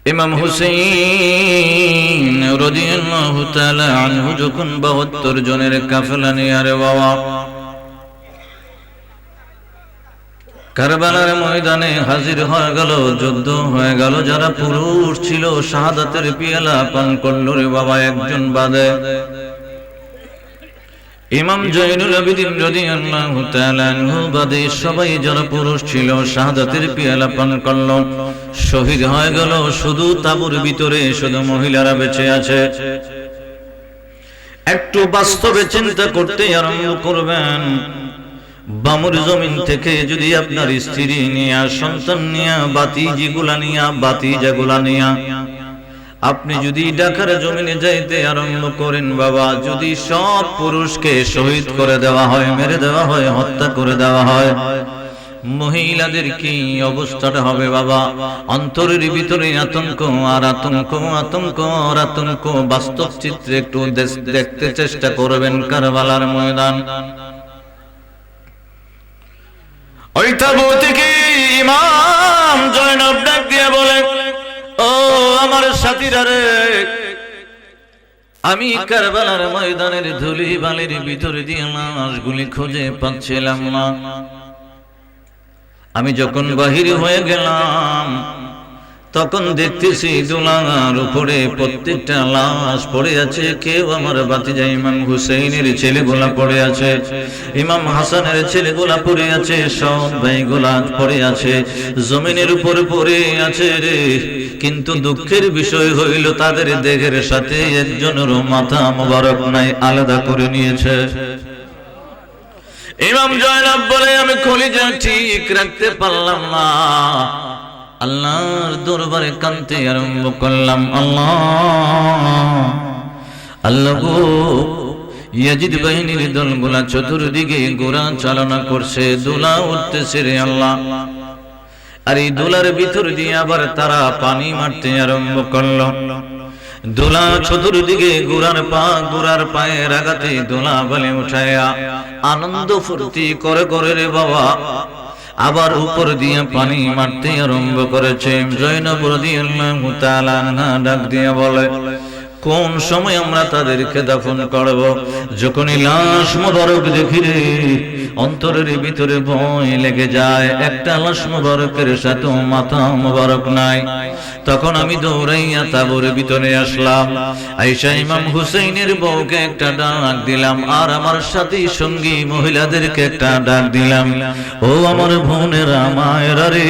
ইমাম হুসাইন রাদিয়াল্লাহু তাআলা আনহু যখন ৭২ জনের কাফেলা নিয়ে আরে বাবা কারবালার ময়দানে হাজির হয়ে গেল, যুদ্ধ হয়ে গেল। যারা পুরুষ ছিল শাহাদাতের পিয়ালা পান করল রে বাবা, একজন বাদে। ইমাম জয়নুল আবেদিন রাদিয়াল্লাহু তাআলা আনহু বাদে সবাই যারা পুরুষ ছিল শাহাদাতের পিয়ালা পান করল, শহীদ হয়ে গেল। শুধু তাঁবুর ভিতরে শুধু মহিলারা বেঁচে আছে। একটু বাস্তবে চিন্তা করতে আরম্ভ করবেন। বামুর জমিন থেকে যদি আপনার স্ত্রী নিয়া, সন্তান নিয়া, বাতিজাগুলা নিয়া আপনি যদি ঢাকার জমিনে যাইতে আরম্ভ করেন বাবা, যদি সব পুরুষকে শহীদ করে দেওয়া হয়, মেরে দেওয়া হয়, হত্যা করে দেওয়া হয়, মহিলাদের কি অবস্থাটা হবে বাবা? অন্তরের ভিতরে আতঙ্ক আর আতঙ্ক, আতঙ্ক আর আতঙ্ক। বাস্তব চিত্রে একটু দেখতে চেষ্টা করবেন কারবালার ময়দান। ওই তাবু থেকে ইমাম জয়নব ডাক দিয়ে বলে, ও আমার সাথীরা রে, আমি কারবালার ময়দানের ধুলি বালির ভিতরে দিয়ে লাশগুলি খুঁজে পাচ্ছিলাম না। আমি যখন বাহির হয়ে গেলাম তখন দেখতেছি দোলার উপরে প্রত্যেকটা লাশ পড়ে আছে। কেউ আমার ভাতিজা ইমাম হুসাইনের ছেলেগুলা পড়ে আছে, ইমাম হাসানের ছেলেগুলা পড়ে আছে, সব ভাইগুলা পড়ে আছে, জমিনের উপর পড়ে আছে রে। কিন্তু দুঃখের বিষয় হইল তাদের দেহের সাথে একজনেরও মাথা মোবারক নাই, আলাদা করে নিয়েছে। ইমাম জয়নব বলে, আমি কলিজা ঠিক রাখতে পারলাম না, আল্লাহর দরবারে কাঁদতে আরম্ভ করলাম। আল্লাহ গো, ইয়াজিদ বাহিনীর দলগুলা চতুর্দিকে গোরা চালনা করছে, দোলা উঠতেছে রে আল্লাহ। আর এই দোলার ভিতর দিয়ে আবার তারা পানি মারতে আরম্ভ করলো। দোলা চতুর্দিকে গোরার পায়ের আঘাতে দোলা বলে উঠায়া আনন্দ ফুর্তি করে করে রে বাবা আবার উপর দিয়ে পানি মারতে আরম্ভ করেছে। জয়নব রাদিয়াল্লাহু তাআলা আনহা ডাক দিয়ে বলে, কোন সময় আমরা তাদেরকে দাফন করব? যখনই লাশ মোবারক দেখি রে, অন্তরের ভিতরে ভয় লেগে যায়। একটা লাশ মোবারকের সাথে মাথা মোবারক নাই। তখন আমি দৌড়াইয়া তাঁবুর ভিতরে আসলাম, আয়েশা ইমাম হুসাইনের বউকে একটা ডাক দিলাম, আর আমার সাথী সঙ্গী মহিলাদেরকে একটা ডাক দিলাম, ও আমার বোনেরা মায়েরা রে,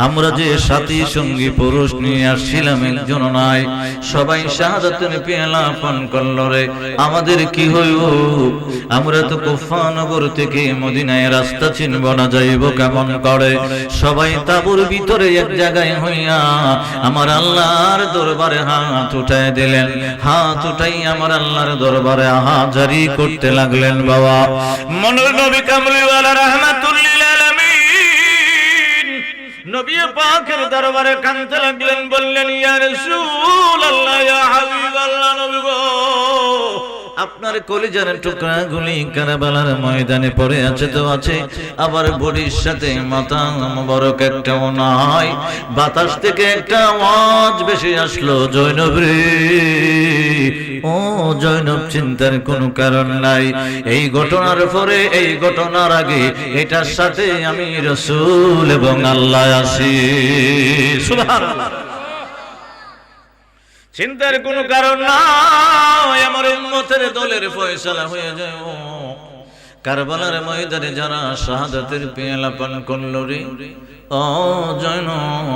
আমরা যে সাথী সঙ্গী পুরুষ নিয়ে আসছিলাম একজন নাই, সবাই শাহাদাতের পেয়ালা পান করল রে। আমাদের কি হইব? আমরা তো কুফা নগর থেকে মদিনায় রাস্তা চিনব না, যাইব কেমন করে? সবাই তাঁবুর ভিতরে এক জায়গায় হইয়া আমার আল্লাহর দরবারে হাত উঠায় দিলেন। হাত উঠাই আমার আল্লাহর দরবারে হাজারি করতে লাগলেন বাবা। মনের নবী কামলিওয়ালা রাহমাতুল্লিল আলামিন নবী পাকের দরবারে কাঁদতে লাগলেন, বললেন, ইয়া রাসূলুল্লাহ, ইয়া হাবিবাল্লাহ, নবী গো, আপনার কলিজার টুকরাগুলি কারবালার ময়দানে পড়ে আছে তো আছে, আবার বডির সাথে মাথা মোবারক একটাও নাই। বাতাস থেকে একটা আওয়াজ বেশি আসলো, জয়নব রে, ও জয়নব, চিন্তার কোনো কারণ নাই। এই ঘটনার পরে, এই ঘটনার আগে এটার সাথে আমি রাসূল এবং আল্লাহ আছি। সুবহানাল্লাহ। চিন্তার কোনো কারণ নাই, আমার উম্মতের দলের ফয়সালা হয়ে যায়। কারবালার ময়দানে যারা শাহাদাতের পেয়ালা পান করল রে, ও জয়নব,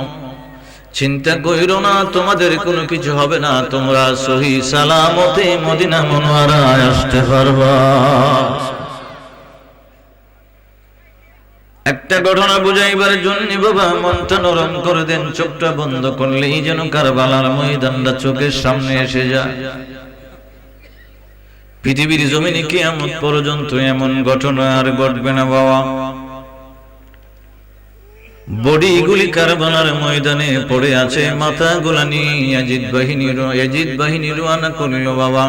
চিন্তা কইরো না, তোমাদের কোনো কিছু হবে না, তোমরা সহি সালামতে মদিনা মুনওয়ারায় আসতে পারবা। একটা ঘটনা বুঝাইবার জন্য বাবা মনটা নরম করে দেন, চোখটা বন্ধ করলেই যেন কারবালার ময়দানটা চোখের সামনে এসে যায়। পৃথিবীর জমিনে কিয়ামত পর্যন্ত এমন ঘটনা আর ঘটবে না বাবা। বডিগুলি কারবালার ময়দানে পড়ে আছে, মাথাগুলা নিয়ে ইয়াজিদ বাহিনী রওনা করল বাবা।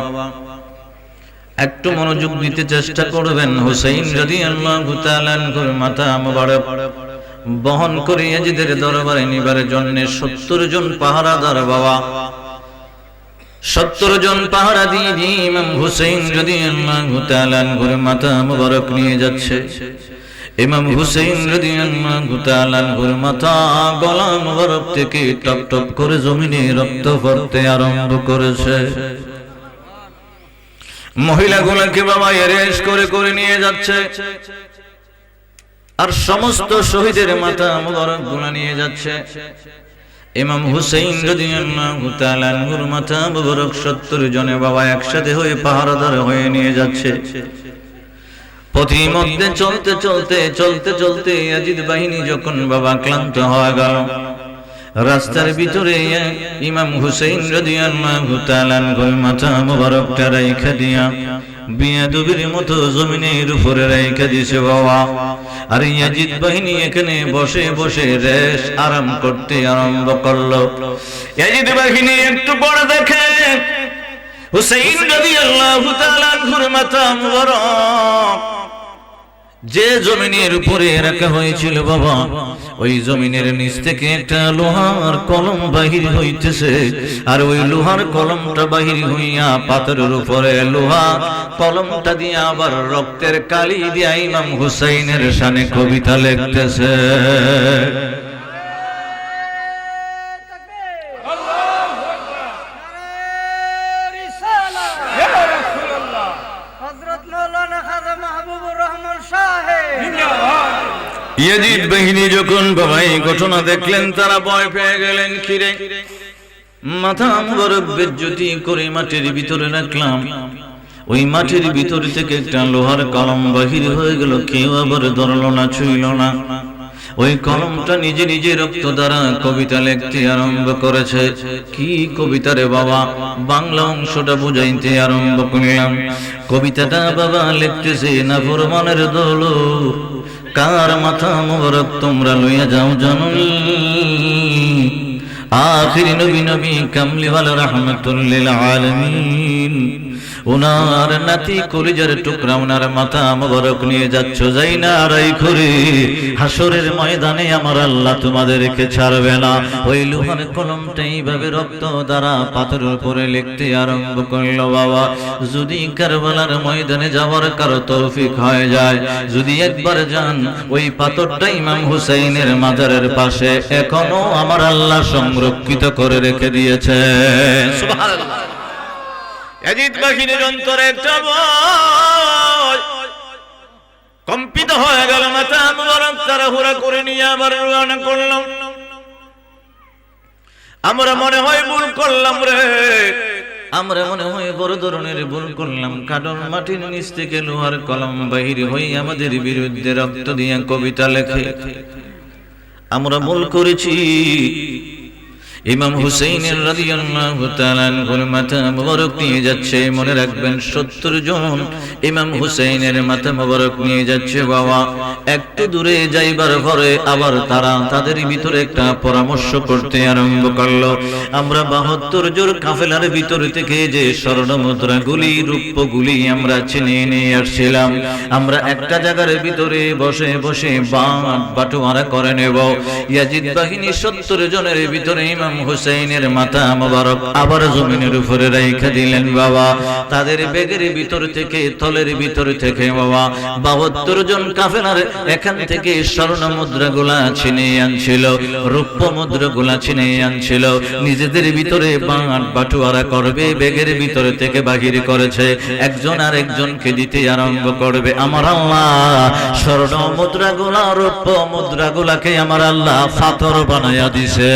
একটু মনোযোগ দিতে চেষ্টা করবেন। হুসাইন রাদিয়াল্লাহু তাআলা আনহুর মাথা মোবারক বহন করে ইয়াজিদের দরবারে নিবার জন্য 70 জন পাহারাদার বাবা 70 জন পাহারা দিয়ে ইমাম হুসাইন রাদিয়াল্লাহু তাআলা আনহুর মাথা মুবারক নিয়ে যাচ্ছে। ইমাম হুসাইন রাদিয়াল্লাহু তাআলা আনহুর মাথা গলা মুবারক থেকে টপ টপ করে জমিনে রক্ত পড়তে আরম্ভ করেছে। মহিলাগুলোকে বাবা এরেস্ট করে করে নিয়ে যাচ্ছে, আর সমস্ত শহীদের মাথা মুবারক গুলো নিয়ে যাচ্ছে। ইমাম হুসাইন রাদিয়াল্লাহু তাআলা আনহুর মাথা মুবারক 70 জনে বাবা একসাথে হয়ে পাহারাদার হয়ে নিয়ে যাচ্ছে। পথিমধ্যে চলতে চলতে চলতে চলতে ইয়াজিদ বাহিনী যখন বাবা ক্লান্ত হয়ে গেল, রাস্তার ভিতরে ইমাম হুসাইন রাদিয়াল্লাহু তাআলা আনহুর মাথা মুবারকটা রাইখা দিয়া বিয়াদবির মতো জমিনের উপরে রাইখা দিয়েছে বাবা। আর ইয়াজিদ বাহিনী এখানে বসে বসে রেশ আরাম করতে আরম্ভ করলো। ইয়াজিদ বাহিনী একটু পরে দেখে হুসাইন রাদিয়াল্লাহু তাআলা আনহুর মাথা মুবারক যে জমিনের উপরে রাখা হয়েছিল বাবা, ওই জমিনের নিচ থেকে একটা লোহার কলম বাহির হইতেছে। আর ওই লোহার কলমটা বাহির হইয়া পাথরের উপরে লোহা কলমটা দিয়ে আবার রক্তের কালি দিয়া ইমাম হুসাইনের শানে কবিতা লিখতেছে। ইয়াজিদ বাহিনী যখন বাবা এই ঘটনা দেখলেন, তারা ভয় পেয়ে গেলেন। কিরে, মাথা মুবারক বেজ্জতি করে মাটির ভিতরে রাখলাম, ওই মাটির ভিতর থেকে একটা লোহার কলম বাহির হয়ে গেল, কেউ আবার ধরলো না, ছুঁইল না। ওই কলমটা নিজে নিজে রক্ত দ্বারা কবিতা লিখতে আরম্ভ করেছে। কি কবিতা রে বাবা, বাংলা অংশটা বুঝাইতে আরম্ভ করলাম। কবিতাটা বাবা লিখতেছে, না ফরমানের দল কার মাথা মুবারক তোমরা লইয়া যাও জানুনি, আখির নবী নবী কামলিওয়ালা রাহমাতুল লিল আলামিন, ওনার নাতি কলিজার টুকরা ওনার মাথা মুবারক নিয়ে যাচ্ছ, যাই না আড়াই করে হাসরের ময়দানে আমার আল্লাহ তোমাদেরকে ছাড়বে না। ওই লোহার কলমটা এইভাবে রক্ত দ্বারা পাথরের উপরে লিখতে আরম্ভ করলো বাবা। যদি কারবালার ময়দানে যাওয়ার কারো তৌফিক হয়ে যায়, যদি একবার যান, ওই পাথরটা ইমাম হুসাইনের মাজারের পাশে এখনো আমার আল্লাহ সংরক্ষিত করে রেখে দিয়েছে। সুবহানাল্লাহ। ইয়াজিদ বাহিনীর অন্তরে একটা ভয় কম্পিত হয়ে গেল, মাথা মুবারক তাড়াহুড়া করে নিয়ে আবার রওনা করলাম। আমরা মনে হয় ভুল করলাম রে, আমরা মনে হয় বড় ধরনের ভুল করলাম। কারণ মাটির নিচ থেকে লোহার কলম বাহির হয়ে আমাদের বিরুদ্ধে রক্ত দিয়ে কবিতা লেখে, আমরা ভুল করেছি। ইমাম হুসাইন রাদিয়াল্লাহু তাআলা আনহুর মাথা মুবারক নিয়ে যাচ্ছে, মনে রাখবেন 70 জন ইমাম হুসাইনের মাথা মুবারক নিয়ে যাচ্ছে বাবা। একটু দূরে যাইবার পরে আবার তারা তাদের ভিতরে একটা পরামর্শ করতে আরম্ভ করলো। আমরা 72 জন কাফেলার ভিতর থেকে যে স্বর্ণ মুদ্রাগুলি রূপগুলি আমরা চিনে নিয়ে আসছিলাম, আমরা একটা জায়গার ভিতরে বসে বসে বাটোয়ারা করে নেব। ইয়াজিদ বাহিনী 70 জনের ভিতরে ইমাম হুসাইনের মাথা মুবারক আবার জমিনের উপরে রাইখা দিলেন বাবা। তাদের ব্যাগের ভিতর থেকে থলের ভিতর থেকে বাবা 72 জন কাফেলার এখান থেকে স্বর্ণ মুদ্রাগুলা ছিনে আনছিল, রূপ্য মুদ্রাগুলা ছিনে আনছিল, নিজেদের ভিতরে বাটোয়ারা করবে, ব্যাগের ভিতর থেকে বাহির করেছে, একজন আর একজনকে দিতে আরম্ভ করবে। আমার আল্লাহ স্বর্ণ মুদ্রাগুলা রূপ্য মুদ্রাগুলাকে আমার আল্লাহ পাথর বানায়া দিছে।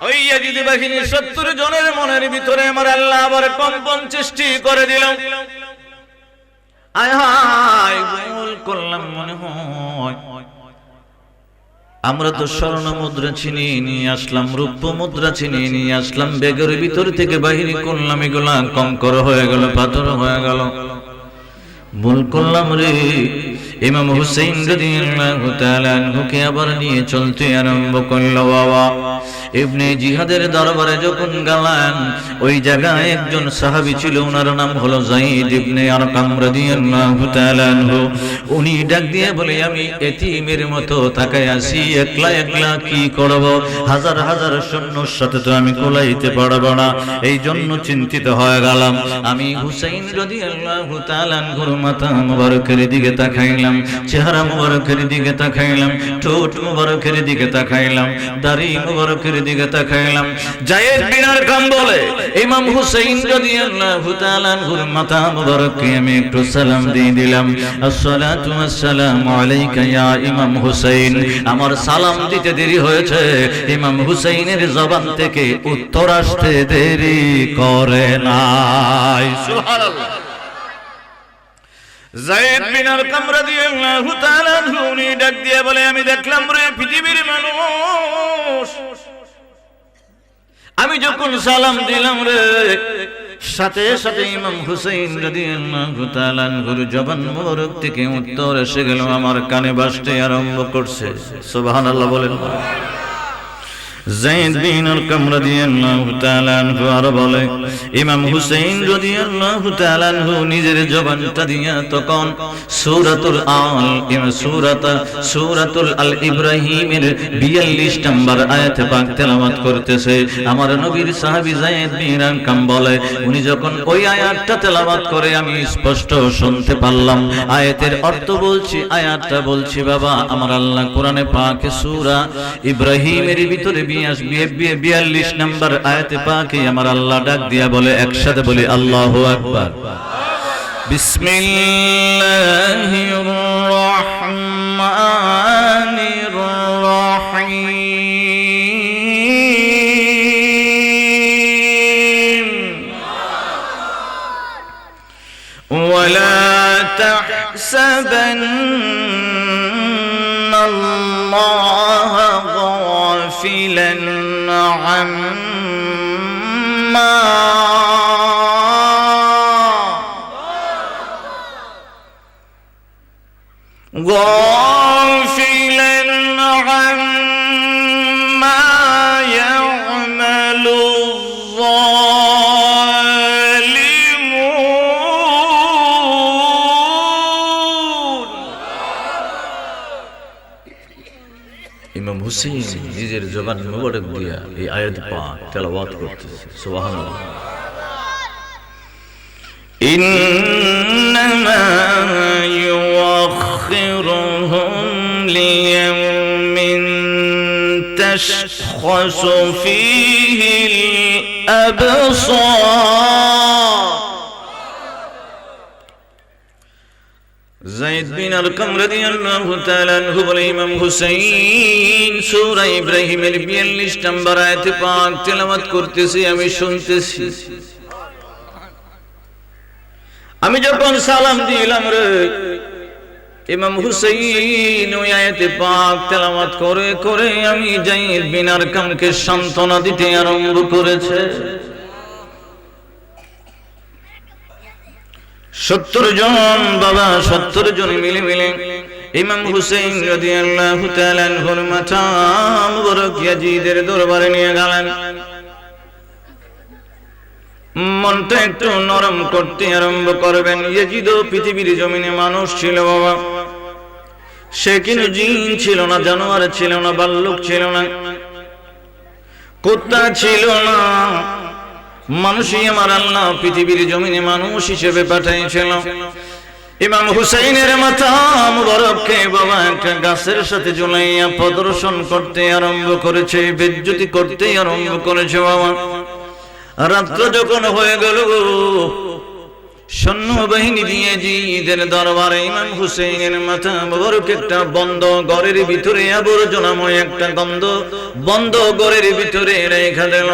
ওই ইয়াজিদ বাহিনী 70 জনের মনের ভিতরে আমার আল্লাহ আবার কম্পন সৃষ্টি করে দিল। আয় হায়, ভুল করলাম মনে হয়, আমরা তো স্বর্ণ মুদ্রা ছিনিয়ে নিয়ে আসলাম, রূপ্য মুদ্রা ছিনিয়ে নিয়ে আসলাম, ব্যাগের ভিতর থেকে বাহির করলাম, এগুলা কঙ্কর হয়ে গেল, পাথর হয়ে গেল, ভুল করলাম রে। ইমাম হুসাইন রাদিয়াল্লাহু তাআলা আনহুকে আবার নিয়ে চলতে আরম্ভ করলো বাবা। ইবনে জিহাদের দরবারে যখন গেলেন, ওই জায়গায় একজন সাহাবী ছিল, ওনার নাম হলো যায়েদ ইবনে আরকাম রাদিয়াল্লাহু তাআলা আনহু। উনি ডাক দিয়ে বলে, আমি এতিমের মতো তাকায় আছি, একলা একলা কি করব, হাজার হাজার সৈন্যর সাথে তো আমি কোলাইতে পারব না, এই জন্য চিন্তিত হয়ে গেলাম। আমি হুসাইন রাদিয়াল্লাহু তাআলা আনহুর মাথা মুবারকের দিকে তাকাইলাম, চেহারা মুবারকের দিকে তাকাইলাম, ঠোঁট মুবারকের দিকে তাকাইলাম, দাড়ি মুবারকের দিকে তাকাইলাম। যায়েদ বিন আরকাম বলে, ইমাম হুসাইন রাদিয়াল্লাহু তাআলা আনহুর মাথা মুবারককে আমি একটু সালাম দিয়ে দিলাম, আসসালাতু ওয়াসসালামু আলাইকা ইয়া ইমাম হুসাইন। আমার সালাম দিতে দেরি হয়েছে, ইমাম হুসাইনের জবান থেকে উত্তর আসতে দেরি করে নাই। সুবহানাল্লাহ। যায়েদ বিন আরকাম রাদিয়াল্লাহু তাআলা আনহু উনি ডাক দিয়ে বলে, আমি দেখলাম রে পৃথিবীর মানুষ, আমি যখন সালাম দিলাম রে, সাথে সাথে ইমাম হুসাইন রাদিয়াল্লাহু তাআলা আনহুর জবান মোবারক থেকে উত্তর এসে গেল, আমার কানে বাজতে আরম্ভ করছে। সুবহানাল্লাহ বলেন। যায়েদ বিন আরকাম রাদিয়াল্লাহু তাআলা আনহু আর বলে, ইমাম হুসাইন রাদিয়াল্লাহু তাআলা আনহু নিজের জবানটা দিয়া তখন সূরাতুল আল ইব্রাহিমের 42 নম্বর আয়াত পাক তেলাওয়াত করতেছে। আমার নবীর সাহাবী যায়েদ বিন আরকাম বলে, উনি যখন ওই আয়াতটা তেলাওয়াত করে আমি স্পষ্ট শুনতে পারলাম। আয়াতের অর্থ বলছি, আয়াতটা বলছি বাবা, আমার আল্লাহ কোরআনে পাকে সূরা ইব্রাহিমের ভিতরে 42 নম্বর আয়াতে পাকে আমার আল্লাহ ডাক দিয়া বলে, একসাথে বলি আল্লাহু আকবার। বিসমিল্লাহির রহমানির রহিম। ওয়ালা তাহসাবান্নাল্লাহা غافلا عما يعمل الظالمون। ইমাম হুসাইন নিজের জবান মুবারক দিয়া এই আয়াত পাক তেলাওয়াত করতেছে। সুবহানাল্লাহ। ইন্নামা ইউআখিরুহুম লিয়াওমিন তাশখাসু ফীহিল আবসার। যায়েদ বিন আরকাম রাদিয়াল্লাহু তাআলা আনহু বলে, ইমাম হুসাইন সূরা ইব্রাহিমের 42 নম্বর আয়াতে পাক তেলাওয়াত করতেছি, আমি শুনতেছি। আমি যখন সালাম দিলাম রে, ইমাম হুসাইন ওই আয়াতে পাক তেলাওয়াত করে করে আমি যায়েদ বিন আরকামকে সান্ত্বনা দিতে আরম্ভ করেছে। 70 জন বাবা, 70 জন মিলে মিলে ইমাম হুসাইন রাদিয়াল্লাহু তাআলা আনহুর মাথা মুবারক ইয়াজিদের দরবারে নিয়ে গেলেন। মনটা একটু নরম করতে আরম্ভ করবেন। ইয়াজিদ পৃথিবীর জমিনে মানুষ ছিল বাবা, সে কিন্তু জিন ছিল না, জানোয়ার ছিল না, ভাল্লুক ছিল না, কুত্তা ছিল না, মানুষই আমার আল্লাহ পৃথিবীর জমিনে মানুষ হিসেবে পাঠিয়েছিল। ইমাম হুসাইনের মাথা মুবারককে বাবা একটা গাছের সাথে ঝুলাইয়া প্রদর্শন করতে আরম্ভ করেছে, বেজ্জতি করতে আরম্ভ করেছে বাবা। রাত্র যখন হয়ে গেল, সৈন্যবাহিনী দিয়ে জিদের দরবারে ইমাম হুসাইনের মাথা মুবারক একটা বন্ধ ঘরের ভিতরে, আবর্জনাময় একটা বন্ধ ঘরের ভিতরে রেখে দিল।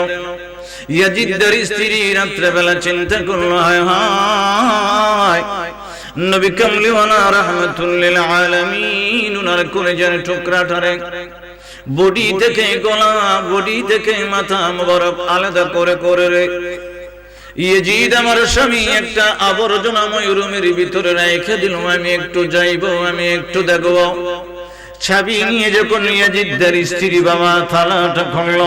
ইয়াজিদের স্ত্রী রাত্রেবেলা চিন্তা করলো, হায় হায়, নবী কামলিওয়ালা রাহমাতুল লিল আলামিন উনার কলিজার টুকরাটারে বডি থেকে গলা, বডি থেকে মাথা মুবারক আলাদা করে করে রে ইয়াজিদ আমার স্বামী একটা আবর্জনাময় রুমের ভিতরে রেখে দিল। আমি একটু যাইব, আমি একটু দেখব। চাবি নিয়ে যখন ইয়াজিদের স্ত্রী বাবা থালাটা খুলল,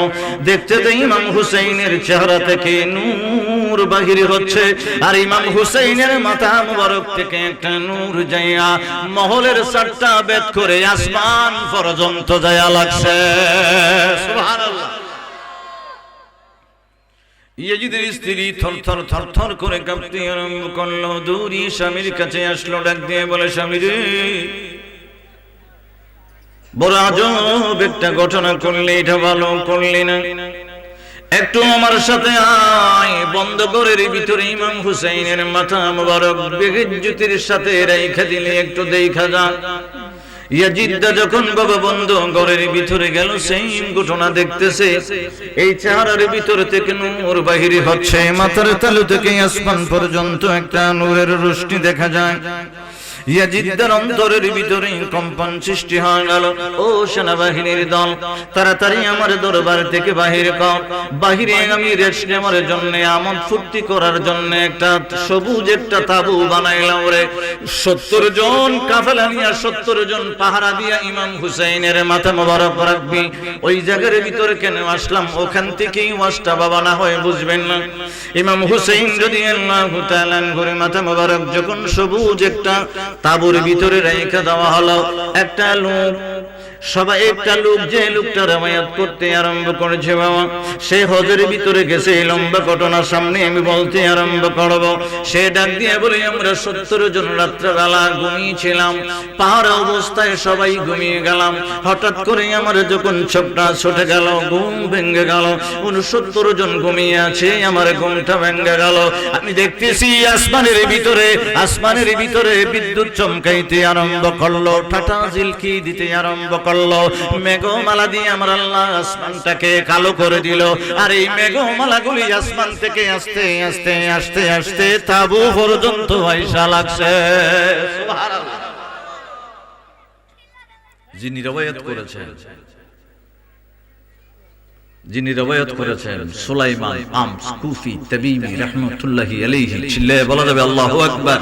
দেখতে তো ইমাম হুসাইনের চেহারা থেকে নূর বাহির হচ্ছে, আর ইমাম হুসাইনের মাথা মুবারক থেকে একটা নূর যাইয়া মহলের চারটা বেদ করে আসমান পর্যন্ত যায়া লাগছে। সুবহানাল্লাহ। ইয়াজিদের স্ত্রী থরথর থরথর করে কাঁপতে আরম্ভ করলো, দৌড়ি স্বামীর কাছে আসলো, ডাক দিয়ে বলে, স্বামী রে, বড় আজব একটা ঘটনা করলে, এটা ভালো করলি না, একটু আমার সাথে আয়। বন্ধ ঘরের ভিতরে ইমাম হুসাইনের মাথা মুবারক বেজ্জতির সাথে রাইখা দিলে একটু দেখা যাক। ইয়াজিদা যখন বাবা বন্ধ ঘরের ভিতরে গেল, সেই ঘটনা দেখতেছে। এই চেহারার ভিতর থেকে নূর বাহির হচ্ছে, মাথার তালু থেকে আসমান পর্যন্ত একটা নূরের রোশনি দেখা যায়। ইয়াজিদের অন্তরের ভিতরে কম্পন সৃষ্টি হয়ে গেল। ও সেনাবাহিনীর দল, তাড়াতাড়ি আমার দরবার থেকে বাহির কর। বাহিরে আমি রেস্ট নেওয়ার জন্য, আমোদ ফুর্তি করার জন্য একটা সবুজ একটা তাবু বানাইলাম রে। 70 জন কাফেলা নিয়ে 70 জন পাহারা দিয়া ইমাম হুসাইনের মাথা মোবারক রাখবি। ওই জায়গার ভিতরে কেন আসলাম, ওখান থেকেই ওয়াজটা বাবা না হয় বুঝবেন না। ইমাম হুসাইন রাদিয়াল্লাহু তাআলা আনহুর মাথা মোবারক যখন সবুজ একটা তাবুর ভিতরে রেখে দেওয়া হলো, একটা লোক, সবাই একটা লোক, যে লোকটা রামায়াত করতে আরম্ভ করেছে বাবা, সে হজের ভিতরে গেছে। এই লম্বা ঘটনা সামনে আমি বলতে আরম্ভ করব। সে ডাক দিয়ে বলে, আমরা 70 জন রাত্রবেলা ঘুমিয়েছিলাম, পাহাড় অবস্থায় সবাই ঘুমিয়ে গেলাম। হঠাৎ করে আমার যখন চোখটা ছুটে গেল, ঘুম ভেঙে গেল। 69 জন ঘুমিয়ে আছে, আমার ঘুমটা ভেঙে গেল। আমি দেখতেছি আসমানের ভিতরে বিদ্যুৎ চমকাইতে আরম্ভ করলো, ঠাটা ঝিলকি দিতে আরম্ভ করলো। মেঘমালা দিয়ে আমার আল্লাহ আসমানটাকে কালো করে দিল। আর এই মেঘমালাগুলি আসমান থেকে আস্তে আস্তে আস্তে আস্তে তাবু পর্যন্ত আইসা লাগছে। সুবহানাল্লাহ। যিনি রওয়ায়াত করেছেন সুলাইমান আমস কুফি তাবিবি রাহমাতুল্লাহি আলাইহি। চিল্লায়ে বলা যাবে আল্লাহু আকবার।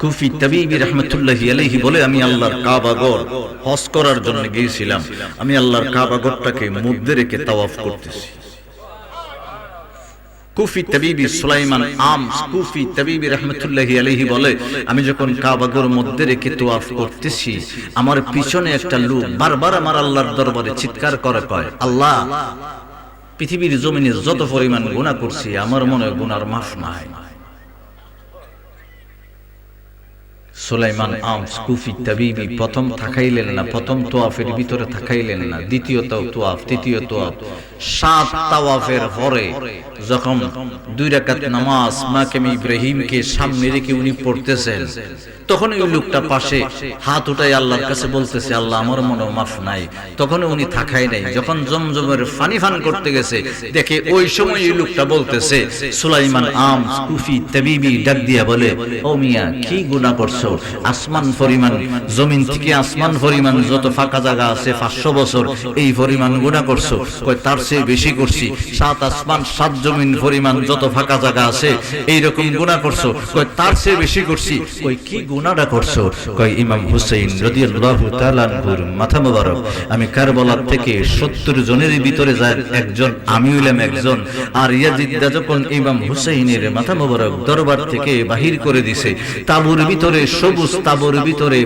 কুফি তাবিবি রাহমাতুল্লাহি আলাইহি বলে, আমি আল্লাহর কাবা ঘর হজ করার জন্য গিয়েছিলাম, আমি আল্লাহর কাবা ঘরটাকে মধ্যে রেখে তাওয়াফ করতেছি। কুফি তাবিবি সুলাইমান আমস কুফি তাবিবি রাহমাতুল্লাহি আলাইহি বলে, আমি যখন কাবা ঘর মধ্যে রেখে তাওয়াফ করতেছি, আমার পিছনে একটা লোক বারবার আমার আল্লাহর দরবারে চিৎকার করে কয়, আল্লাহ, পৃথিবীর জমিনে যত পরিমাণ গুনাহ করছি, আমার মনে হয় গুনার মাফ নাই। সুলাইমান আমস কুফি তাবিবি প্রথম থাকাইলেন না, প্রথম তোয়াফের ভিতরে থাকাইলেন না, দ্বিতীয় তোয়াফ, তৃতীয় তোয়াফ, 7 তাওয়াফের পরে যখন 2 রাকাত নামাজ মাকাম ইব্রাহিমকে সামনে রেখে উনি পড়তেছেন, তখন ওই লোকটা পাশে হাত উঠায় আল্লাহর কাছে বলতেছে, আল্লাহ, আমার মনে মাফ নাই। তখন উনি থাকাই নাই। যখন জমজমের পানি পান করতে গেছে, দেখে ওই সময় এই লোকটা বলতেছে, সুলাইমান আমস কুফি তাবিবি ডাক দিয়া বলে, ও মিয়া, কি গুনাহ করছো? আসমান পরিমাণ, জমিন থেকে আসমান পরিমাণ যত ফাঁকা জায়গা আছে 500 বছর, এই পরিমাণ গুনাহ করছো? কয়, তার চেয়ে বেশি করছি। 7 আসমান 7 জমিন পরিমাণ যত ফাঁকা জায়গা আছে, এই রকম গুনাহ করছো? কয়, তার চেয়ে বেশি করছি। কই, কি গুনাহটা করছো? কয়, ইমাম হুসাইন রাদিয়াল্লাহু তাআলা আনহুর মাথা মোবারক আমি কারবালা থেকে 70 জনের ভিতরে যায় একজন, আমি হইলাম একজন। আর ইয়াজিদা যখন ইমাম হুসাইনের মাথা মোবারক দরবার থেকে বাহির করে দিছে, তাবুর ভিতরে, সবুজ তাবুর ভিতরে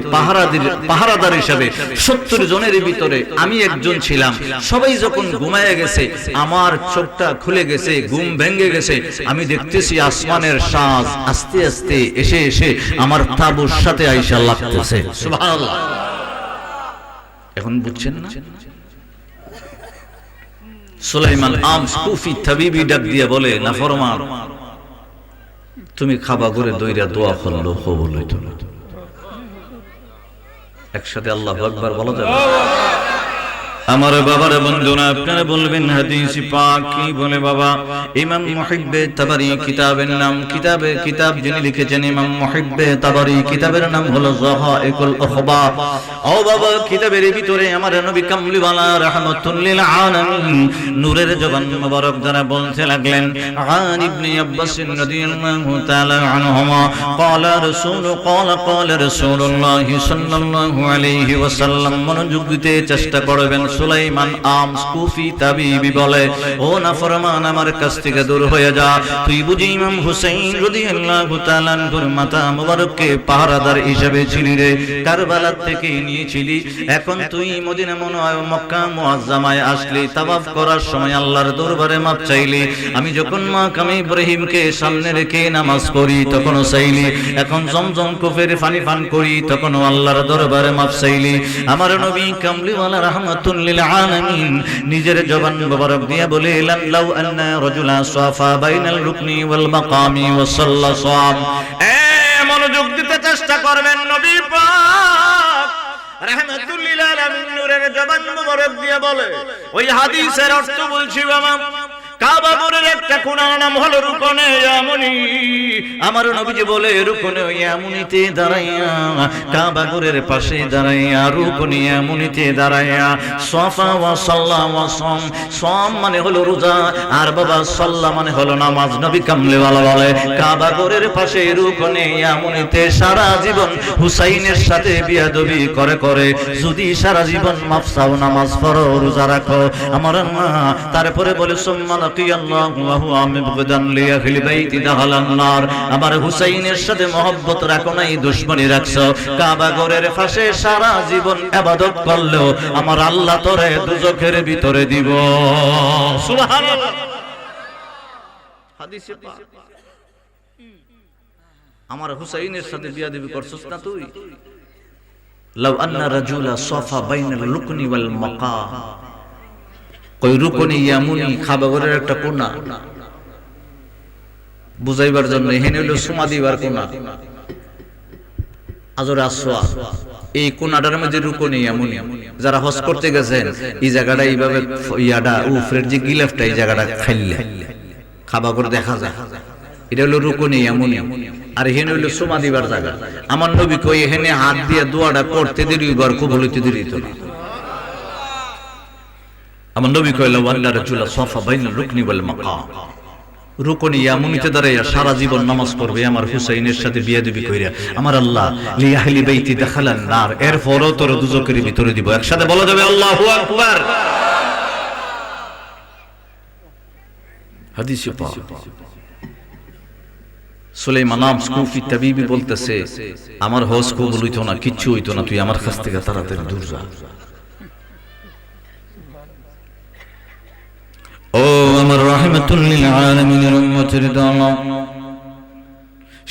পাহারাদার হিসাবে 70 জনের ভিতরে আমি একজন ছিলাম। সবাই যখন ঘুমায় গেছে, আমার চোখটা খুলে গেছে, ঘুম ভেঙে গেছে। আমি দেখতেছি আসমানের সাজ আস্তে আস্তে এসে এসে আমার তাবুর সাথে আইসা লাগতেছে। সুবহানাল্লাহ। এখন বুঝছেন না? সুলাইমান আমস কুফি তাবিবি ডাক দিয়ে বলে, নাফরমান, তুমি খাবা করে দইরা দোয়া করলো, কবুল হইতো না। একসাথে আল্লাহু আকবার বলা যাবে? আমার বাবার বন্ধুরা আপনারা বলবেন হাদিস পাক কি বলে বাবা? ইমাম মুহিব্বে তাবারি কিতাবের নাম, কিতাব যিনি লিখেছেন ইমাম মুহিব্বে তাবারি, কিতাবের নাম হলো যাহাইকুল আখবার। ও বাবা, কিতাবের ভিতরে আমার নবী কামলিওয়ালা রাহমাতুল লিল আলামিন নূরের জবান মোবারক দ্বারা বলতে লাগলেন, আন ইবনে আব্বাস রাদিয়াল্লাহু তাআলা আনহুমা ক্বালা রাসূলুল্লাহ সাল্লাল্লাহু আলাইহি ওয়াসাল্লাম। মনোযোগ দিতে চেষ্টা করবেন। সুলাইমান কুফি তাবিবি বলে, ও নাফরমান, আমার কাছ থেকে দূর হয়ে যা। তুই বুঝি ইমাম হুসাইন রাদিয়াল্লাহু তাআলা আনহুর মাথা মোবারককে পাহারাদার হিসেবে ছিলি রে, কারবালা থেকে নিয়েছিলি। এখন তুই মদিনা মক্কা মুআজ্জামায় আসলি, তাওয়াফ করার সময় আল্লাহর দরবারে মাপ চাইলি। আমি যখন মাকাম ইব্রাহিমকে সামনে রেখে নামাজ পড়ি তখনও চাইলি। এখন জমজম কুফের পানি পান করি তখনও আল্লাহর দরবারে মাপ চাইলি। আমার নবী কামলিওয়ালা রাহমাতুল লিল আলামিন নিজের জবান মোবারক দিয়ে বলে, লাউ আন্না রাজুলা সাফা বাইনাল রুকনি ওয়াল মাকামি ওয়া সাল্লাসাম। মনোযোগ দিতে চেষ্টা করবেন। নবী পাক রাহমাতুল লিল আলামিন নূরের জবান মোবারক দিয়ে বলে, ওই হাদিসের অর্থ বলছি বাবা। কাবা ঘরের একটা কোণার নাম হলো রুকনে ইয়ামুনি। আমার নবীজি বলে, রুকনে ইয়ামুনিতে দাঁড়াইয়া, কাবা ঘরের পাশে দাঁড়াইয়া, রুকনে ইয়ামুনিতে দাঁড়াইয়া সাফা ওয়া সাল্লা ওয়া সাম। সাম মানে হলো রোজা, আর বাবা সাল্লা মানে হলো নামাজ। নবী কামলিওয়ালা বলে, কাবা ঘরের পাশে রুকনে ইয়ামুনিতে সারা জীবন হুসাইনের সাথে বিয়াদবি করে যদি সারা জীবন মাফ চাও, নামাজ পড়ো, রোজা রাখো আমার মা, তারপরে বলে সুম্মা আমার হুসাইনের সাথে মহব্বত রাখো নাই, দুশমনি রাখছো। কাবা ঘরের পাশে সারা জীবন ইবাদত করলেও আমার আল্লাহ তোরে দুজখের ভিতরে দিব। সুবহানাল্লাহ। হাদিসে পাক। আমার হুসাইনের সাথে বিয়াদবি করছস না তুই? লাউ আন্না রাজুলা সাফা বাইনাল রুকনি ওয়াল মাকাম। কই রুকনি ইয়ামুনি কাবা ঘরের একটা কোণা বুঝাইবার জন্য, এখানে হলো সুমা দিবার কোণা, আজরে আসওয়া। এই কোণাটার মধ্যে রুকনি ইয়ামুনি। যারা হজ করতে গেছেন এই জায়গাটা এইভাবে ইয়াডা উফরের যে গিলাফটা, এই জায়গাটা খাইলে কাবা ঘর দেখা যায়। এটা হলো রুকনি ইয়ামুনি। আর এখানে হলো সুমা দিবার জায়গা। আমার নবী কই এখানে হাত দিয়ে দোয়াটা করতে দেরি, বার কবুল হইতে দেরি হতো না। আমার নবী কইলা, ওয়াল্লা রাজুলা সাফা বাইনাল রুকনি ওয়াল মাকাম। রুকনি ইয়ামুনিতে দাঁড়াইয়া সারা জীবন নামাজ পড়বে আমার হুসাইনের সাথে বিয়াদবি কইরা, আমার আল্লাহ লি আহলি বাইতি দাখালান নার, এরপরও তোর দুজকের ভিতরে দিব। একসাথে বলা যাবে আল্লাহু আকবার। হাদিসে পাক। সুলাইমান কুফি তাবিবি বলতেছে, আমার হজ কবুল হইতো না, কিচ্ছু হইতো না, তুই আমার কাছ থেকে তাড়াতাড়ি দূর যা। ও আমার রাহমাতুল লিল আলামিনের উম্মতের দল,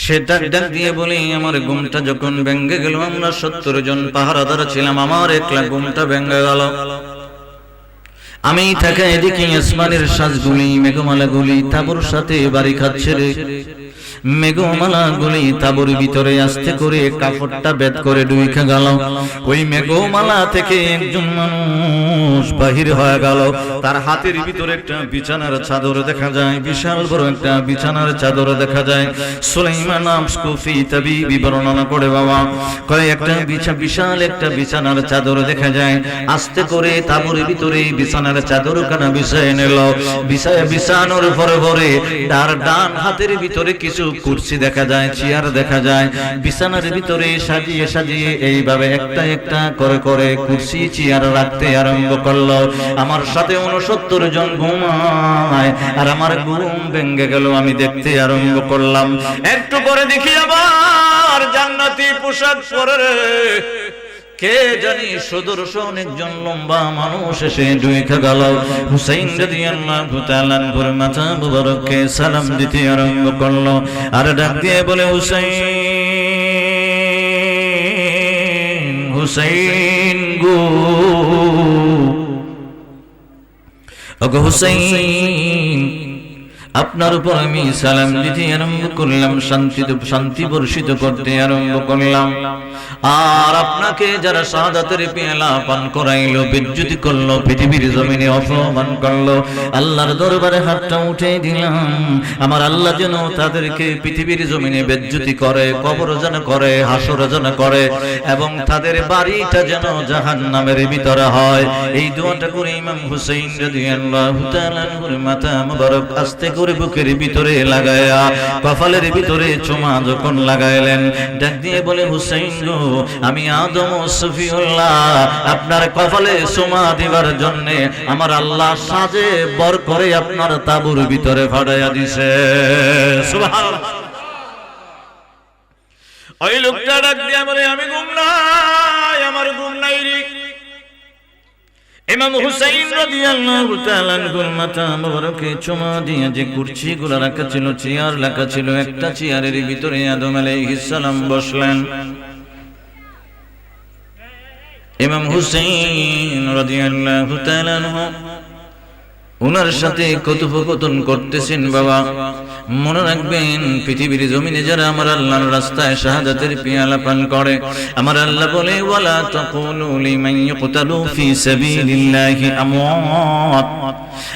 সে ডাক দিয়ে বলি, আমার ঘুমটা যখন ভেঙে গেল, আমরা 70 জন পাহারাদার ছিলাম, আমার একলা ঘুমটা ভেঙে গেল। আমি থাকা এদিকে আসমানের সাজগুলি, মেঘমালাগুলি তাবুর সাথে বাড়ি খাচ্ছে রে। মেঘমালাগুলি তাবুর ভিতরে আস্তে করে কাপড়টা বেদ করে ঢুকে গেল। ওই মেঘমালা থেকে একজন মানুষ বাহির হয়ে গেল। তার হাতের ভিতরে একটা বিছানার চাদর দেখা যায়, বিশাল বড় একটা বিছানার চাদর দেখা যায়। সুলাইমান কুফি তাবিবি বর্ণনা করে বাবা, কয় একটা বিশাল একটা বিছানার চাদর দেখা যায়। আস্তে করে তাবুর ভিতরে বিছানার চাদর কানা বিছায় নিল। বিছানোর পরে তার ডান হাতের ভিতরে কিছু কুরসি দেখা যায়, চেয়ার দেখা যায়। বিছানার ভিতরে সাজিয়ে সাজিয়ে এইভাবে একটা একটা করে কুরসি চেয়ার রাখতে আরম্ভ করলো। আমার সাথে 69 জন ঘুমায়, আর আমার ঘুম ভেঙে গেল। আমি দেখতে আরম্ভ করলাম, একটু পরে দেখি আবার জান্নাতি পোশাক পরে কে জানি সুদর্শন একজন লম্বা মানুষ এসে ঢুকে গেল। হুসাইন রাদিয়াল্লাহু তাআলা আনহুর মাথা মুবারককে সালাম দিতে আরম্ভ করলো, আর ডাক দিয়ে বলে, হুসাইন হুসাইন গো, ওগো হুসাইন, আপনার উপর আমি সালাম দিতে আরম্ভ করলাম, শান্তি বর্ষিত করতে আরম্ভ করলাম। আর আপনাকে যারা শাহাদাতের পেয়ালা পান করাইলো, বেজ্জতি করলো, পৃথিবীর জমিনে অপমান করলো, আল্লাহর দরবারে হাতটা উঠে দিলাম, আমার আল্লাহ যেন তাদেরকে পৃথিবীর জমিনে বেজ্জতি করে, কবর যেন করে, হাসর যেন করে, এবং তাদের বাড়িটা যেন জাহান্নামের ভিতরে হয়। এই দোয়াটা করে ইমাম হুসাইন রাদিয়াল্লাহু তাআলা আনহুর মাথা মুবারক আস্তে করে বুকের ভিতরে লাগায়া কপালের ভিতরে চুমা যখন লাগাইলেন, ডাক দিয়ে বলে, হুসাইন গো, আমি আদম ও সফিউল্লাহ আপনার কপালে চুমা দিবার জন্য আমার আল্লাহ সাজে বর করে আপনার তাবুর ভিতরে ফাড়াইয়া দিছে। সুবহানাল্লাহ। ওই লোকটা ডাক দিয়ে বলে, আমি ঘুম নাই, আমার ঘুম নাই রে। ইমাম হুসাইন রাদিয়াল্লাহু তাআলা আনহুর মাথা মুবারকে চুমা দিয়ে যে কুরসিগুলো রাখা ছিল, চেয়ার রাখা ছিল, একটা চেয়ারের ভিতরে আদম আলাইহিস সালাম বসলেন। ইমাম হুসাইন রাদিয়াল্লাহু তাআলা আনহু ওনার সাথে কথোপকথন করতেছেন। বাবা, মনে রাখবেন, পৃথিবীর জমিনে যারা আমার আল্লাহর রাস্তায় শাহাদাতের পেয়ালা পান করে, আমার আল্লাহ বলে, ওয়ালা তাকুলু লিমান ইয়ুকতালু ফি সাবিলিল্লাহি আমওয়াত।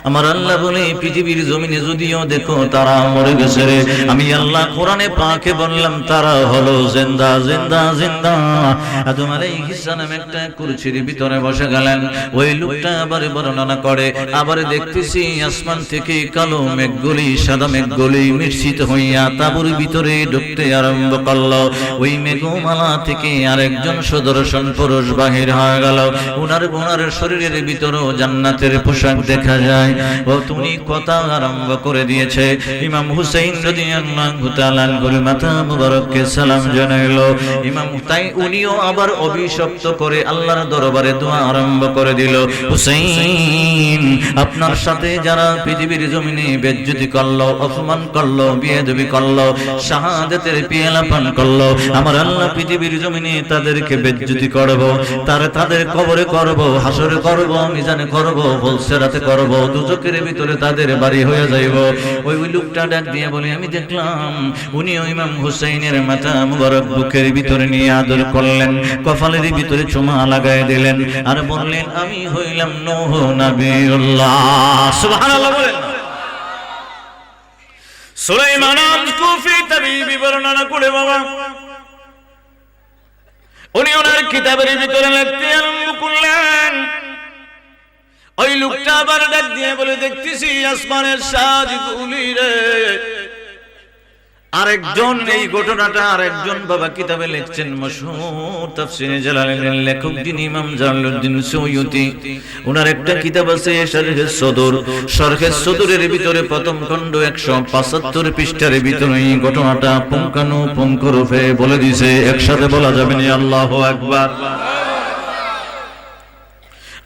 আমার আল্লাহ বলে, পৃথিবীর জমিনে যদিও দেখো তারা মরে গেছে রে, আমি আল্লাহ কোরআনে পাকে বললাম তারা হলো জিন্দা জিন্দা জিন্দা। আদম আলাইহিস সালাম একটা কুরসির ভিতরে বসে গেলেন। ওই লোকটা আবার বর্ণনা করে, আবার দেখতেছি আসমান থেকে কালো মেঘগুলি, সাদা মেঘগুলি মিশ্রিত হইয়া তাঁবুর ভিতরে ঢুকতে আরম্ভ করলো। ওই মেঘমালা থেকে আরেকজন সুদর্শন পুরুষ বাহির হয়ে গেল। ওনার শরীরের ভিতরেও জান্নাতের পোশাক দেখা যায়। ও তুমি কথা আরম্ভ করে দিয়েছে। ইমাম হুসাইন রাদিয়াল্লাহু তাআলা আনহুর মাথা মুবারককে সালাম জানাইলো। ইমাম তাই উনিও আবার অভিশপ্ত করে আল্লাহর দরবারে দোয়া আরম্ভ করে দিল, হুসাইন, আপনার সাথে যারা পৃথিবীর জমিনে বেজ্জতি করলো, অপমান করলো, বেয়াদবি করলো, শাহাদাতের পেয়ালা পান করলো, আমার আল্লাহ পৃথিবীর জমিনে তাদেরকে বেজ্জতি করব, তাদের কবরে করব, হাসরে করব, মিজানে করব, ফুলসিরাতে করব, দুজকের ভিতরে তাদের বাড়ি হয়ে যাইব। ওই লোকটা ডাক দিয়ে বলে, আমি দেখলাম উনি ইমাম হুসাইনের মাথা মুবারক বুকের ভিতরে নিয়ে আদর করলেন, কপালের ভিতরে চুমা লাগায় দিলেন, আর বললেন, আমি হইলাম নূহ নবিয়ুল্লাহ। সুবহানাল্লাহ বলেন। সুলাইমান আল-কুফি তাবিবি বর্ণনা করে বাবা, উনি ওনার কিতাবের ভিতরে লিখতে আরম্ভ করলেন। ওই লোকটা আবার ডাক দিয়ে বলে, দেখতেছি আসমানের সাজগুলি রে। আরেকজন এই ঘটনাটা আরেকজন বাবা কিতাবে লিখছেন, মশহুর তাফসীরে জালালাইনের লেখক যিনি ইমাম জালালউদ্দিন সুয়ুতি, ওনার একটা কিতাব আছে শারহেস সদর। শারহেস সদরের ভিতরে প্রথম খণ্ড 175 পৃষ্ঠার ভিতরে এই ঘটনাটা পুঙ্খানুপুঙ্খ রূপে বলে দিয়েছে। একসাথে বলা যাবে না আল্লাহু আকবার।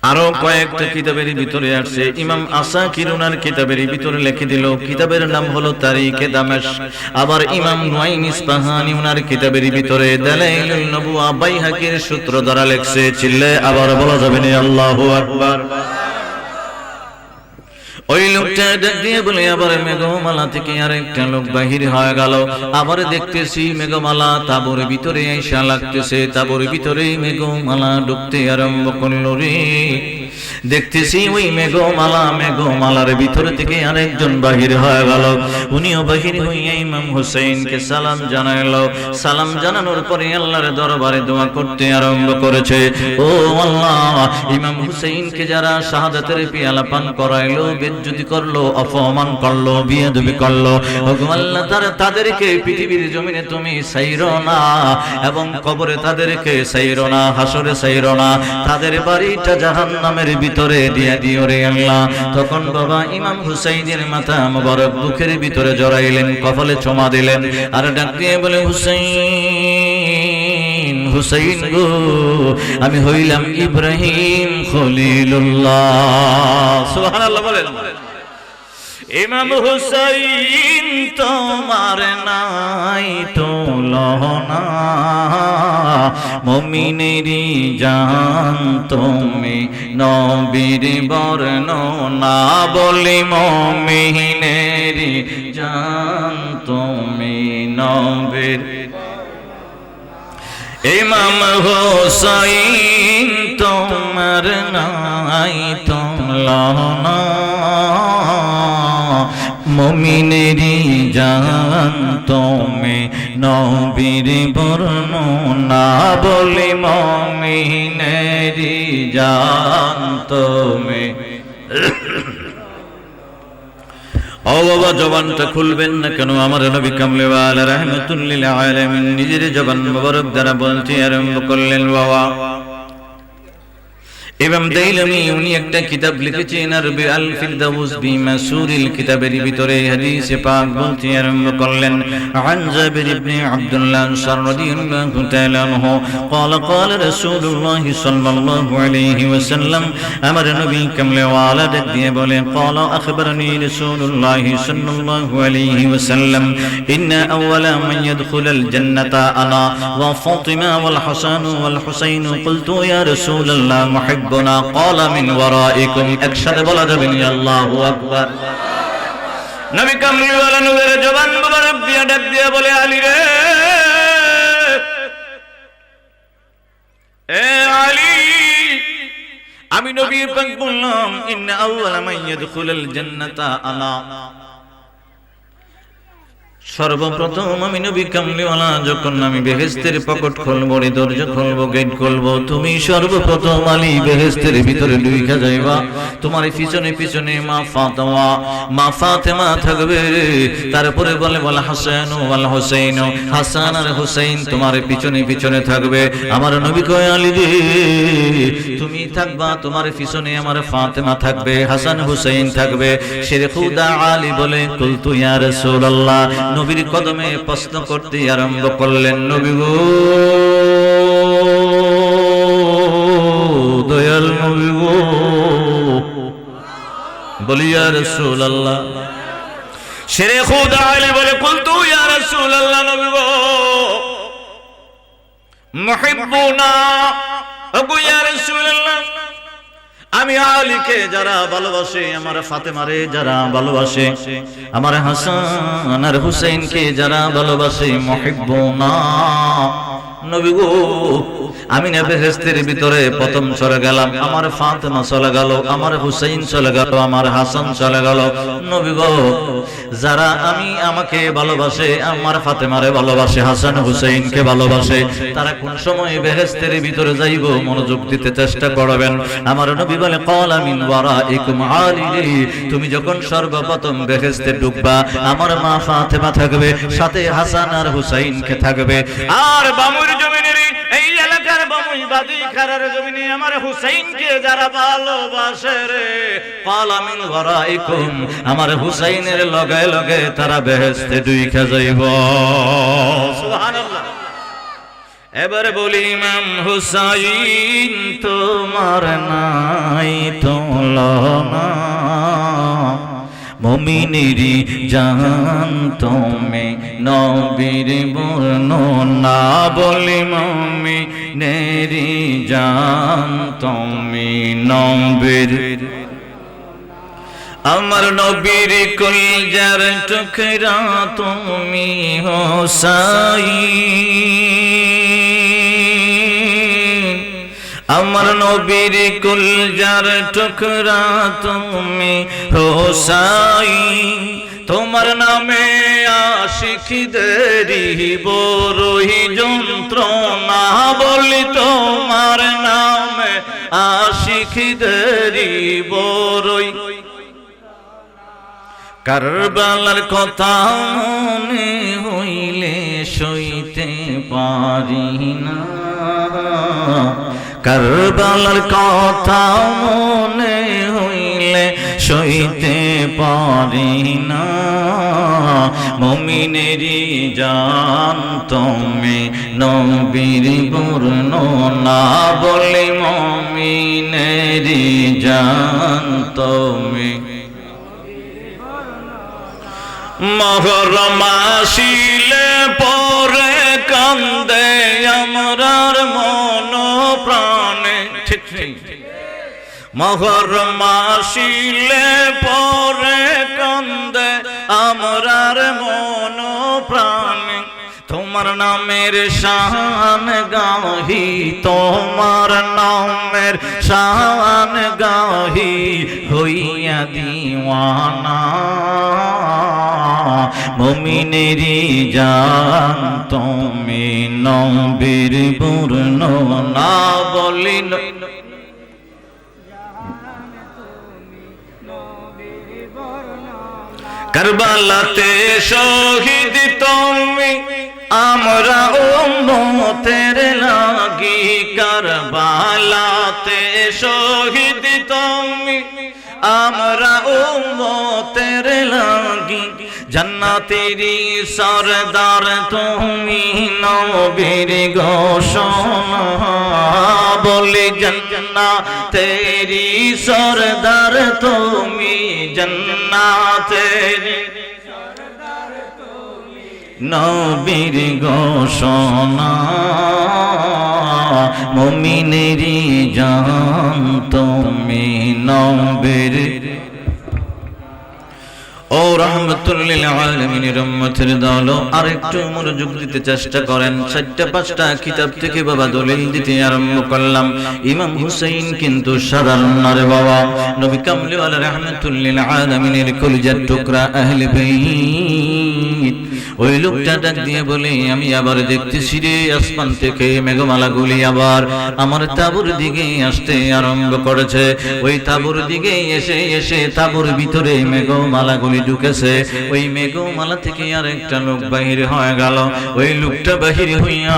আরো কয়েকটা কিতাবের ভিতরে আসছে। ইমাম আসাকির ওনার কিতাবের ভিতরে লিখে দিল, কিতাবের নাম হলো তারিখে দামেস্ক। আবার ইমাম নুআইম ইসফাহানি ওনার কিতাবের ভিতরে দালাইলুন নবুওয়া বাইহাকির সূত্র দ্বারা লেখছে। চিল্লে আবার বলা যাবে না আল্লাহু আকবার। ওই লোকটা ডাক দিয়ে বলে, আবার মেঘমালা থেকে আরেকটা লোক বাহির হয়ে গেল। আবার দেখতেছি মেঘমালা তাঁবুর ভিতরে আইসা লাগতেছে, তাঁবুর ভিতরে মেঘমালা ঢুকতে আরম্ভ করলো রে। দেখতেছি ওই মেঘমালার ভিতর থেকে আরেকজন বাহির হয়ে গেল। উনিও বাহির হইয়া ইমাম হুসাইনকে সালাম জানাইলো। সালাম জানানোর পরে আল্লাহর দরবারে দোয়া করতে আরম্ভ করেছে, ও আল্লাহ, ইমাম হুসাইনকে যারা শাহাদাতের পেয়ালা পান করাইলো, বেজ্জতি করলো, অপমান করলো, বেয়াদবি করলো, ওগো আল্লাহ, তাদেরকে পৃথিবীর জমিনে তুমি ছাইরো না, এবং কবরে তাদেরকে ছাইরো না, হাসরে ছাইরো না, তাদের বাড়িটা জাহান্নামের ভিতরে দিয়া দিও রে আল্লাহ। তখন বাবা ইমাম হুসাইনের মাথা মুবারক বুকের ভিতরে জড়াইলেন, কপালে চুমা দিলেন, আর ডাক দিয়ে বলে, হুসাইন, হুসাইন গো, আমি হইলাম ইব্রাহিম খলিলুল্লাহ। সুবহানাল্লাহ বলেন। ইমাম হুসাইন তোমার নাই তুলনা, মুমিনেরি জান তুমি নবীর বর্ণনা, বলি মুমিনেরি জান তুমি নবীর। ইমাম হুসাইন তোমার নাই তুলনা, মুমিনেরি জান তুমি নবীর বর্ণনা, বলি মুমিনেরি জান তুমি। ও বাবা, জবানটা খুলবেন না কেন? আমার নবী কামলে ওয়ালা রাহমাতুল লিল আলামিন নিজের জবান মোবারক দ্বারা বলতে আরম্ভ করলেন। বাবা ইমাম দাইলামি উনি একটা কিতাব লিখেছেন আরবি আল ফিরদাউস বিমাসুরিল কিতাবের ভিতরে হাদিসে পাক বলতে আরম্ভ করলেন। আন জাবির ইবনে আব্দুল্লাহ আনসার রাদিয়াল্লাহু তাআলা আনহু قال قال رسول الله صلى الله عليه وسلم, আমার নবী কামলে ওয়ালা ডাক দিয়ে বলে, قال اخبرني رسول الله صلى الله عليه وسلم ان اول من يدخل الجنه انا وفاطمه والحسن والحسين قلت يا رسول الله محب قال من ورائكم। একসাথে বলা যাবে না আল্লাহু আকবার। নবী কামলি ওয়ালা নূরের জবান মোবারক দিয়ে ডাক দিয়ে বলে, আলী রে, এ আলী, আমি নবী পাক বললাম, ইন্না আউয়ালা মান ইয়াদখুলুল জান্নাতা আনা, সর্বপ্রথম আমি নবী কামলিওয়ালা যখন আমি বেহেশতের পকট খুলবো, দরজা খুলবো, গেট খুলবো, তুমি সর্বপ্রথম আলী বেহেশতের ভিতরে ঢুইকা যাইবা। তোমার পিছনে পিছনে মা ফাতেমা থাকবে। তারপরে বলে হাসান ওয়াল হুসাইন, হাসান আর হুসাইন তোমার পিছনে পিছনে থাকবে। আমার নবী কয়, আলী রে, তুমি থাকবা, তোমার পিছনে আমার ফাতেমা থাকবে, হাসান হুসাইন থাকবে। শেরে খুদা আলী বলে, কুলতু ইয়া রাসূলুল্লাহ, নবীর কদমে প্রশ্ন করতে আরম্ভ করলেন, নবী গো, দয়াল নবী গো, বলি ইয়া রাসূলুল্লাহ। শেরে খুদা আলী বলে, কুলতু ইয়া রাসূলুল্লাহ, নবী গো, মুহিব্বুনা, ওগো ইয়া রাসূলুল্লাহ, আমি আলীকে যারা ভালোবাসে, আমার ফাতেমারে যারা ভালোবাসে, আমার হাসান আর হুসাইনকে যারা ভালোবাসে, মুহিব্বুনা, নবী গো, আমি না বেহেশতের ভিতরে প্রথম চলে গেলাম, আমার ফাতেমা চলে গেল, আমার হুসাইন চলে গেল, আমার হাসান চলে গেল। নবী গো, যারা আমাকে ভালোবাসে, আমার ফাতেমারে ভালোবাসে, হাসান হুসাইনকে ভালোবাসে, তারা কোন সময় বেহেশতের ভিতরে যাইব, মনোযোগ দিতে চেষ্টা করবেন। আমার নবী বলে, ক্বালা মিন ওয়ারাইকুম আলী, তুমি যখন সর্বপ্রথম বেহেশতে ঢুকবা, আমার মা ফাতেমা থাকবে, সাথে হাসান আর হুসাইনকে থাকবে। আর বামুর জমিনের এই এলাকার বামুই বাদি খারার জমিনে আমার হুসাইনকে যারা ভালোবাসে রে, ক্বালা মিন ওয়ারাইকুম, আমার হুসাইনের লগে লগে তারা বেহেশতে ঢুইকা যাইব। সুবহানাল্লাহ। এবারে বলি, ইমাম হুসাইন তোমার নাই তুলনা, মুমিনেরি জান তুমি নবীর বর্ণনা, বলি মুমিনেরি জান তুমি নবীর। আমার নবীর কলিজার টুকরা তুমি হুসাইন, আমার নবীর কলিজার টুকরা তুমি হুসাইন, তোমার নামে আশিকদেরই বড়ই যন্ত্রণা, বলি তোমার নামে আশিকদেরই বড়ই। কারবালার কথা মনে হইলে সইতে পারি না, কারবালার কথা মনে হইলে সইতে পারি না, মুমিনেরি জান তুমি নবীর বর্ণনা, বলে মুমিনেরি জান তুমি। মহরম আসিলে পরে কান্দে আমরার মন প্রাণে, ঠিক ঠিক। মহরম আসিলে পরে কান্দে আমরার মন প্রাণে, তোমার নামের শান গাহি, তোমার নামের শান গাহি হইয়া দিওয়ানা, মুমিনেরি জান তুমি নবীর বর্ণনা বলিন, কারবালাতে শহীদ তুমি আমরা উম্মতের লাগি, কারবালাতে শহীদ তুমি আমরা উম্মতের লাগি, জান্নাতেরি সরদার তুমি নবীর ঘোষণা বলি, জান্নাতেরি সরদার তুমি জান্নাতেরি নবীর ঘোষণা, মুমিনেরি জান তুমি নবীর ও রহমতুল লিল আলামিনের উম্মতের দল। আর একটু মনোযোগ দিতে চেষ্টা করেন। ৪টা-৫টা কিতাব থেকে বাবা দলিল দিতে আরম্ভ করলাম। ইমাম হুসাইন কিন্তু সাধারণ না রে বাবা, নবী কামলিওয়ালা রহমতুল লিল আলামিনের কলিজার টুকরা আহলে বাইত। ওই লোকটা ডাক দিয়ে বলে, আমি আবার দেখতেছি রে আসমান থেকে মেঘমালাগুলি আবার আমার তাঁবুর দিকে আসতে আরম্ভ করেছে। ওই তাঁবুর দিকে এসে এসে তাঁবুর ভিতরে মেঘমালাগুলি ঢুকেছে। ওই মেঘমালা থেকে আর একটা লোক বাহির হয়ে গেল। ওই লোকটা বাহির হইয়া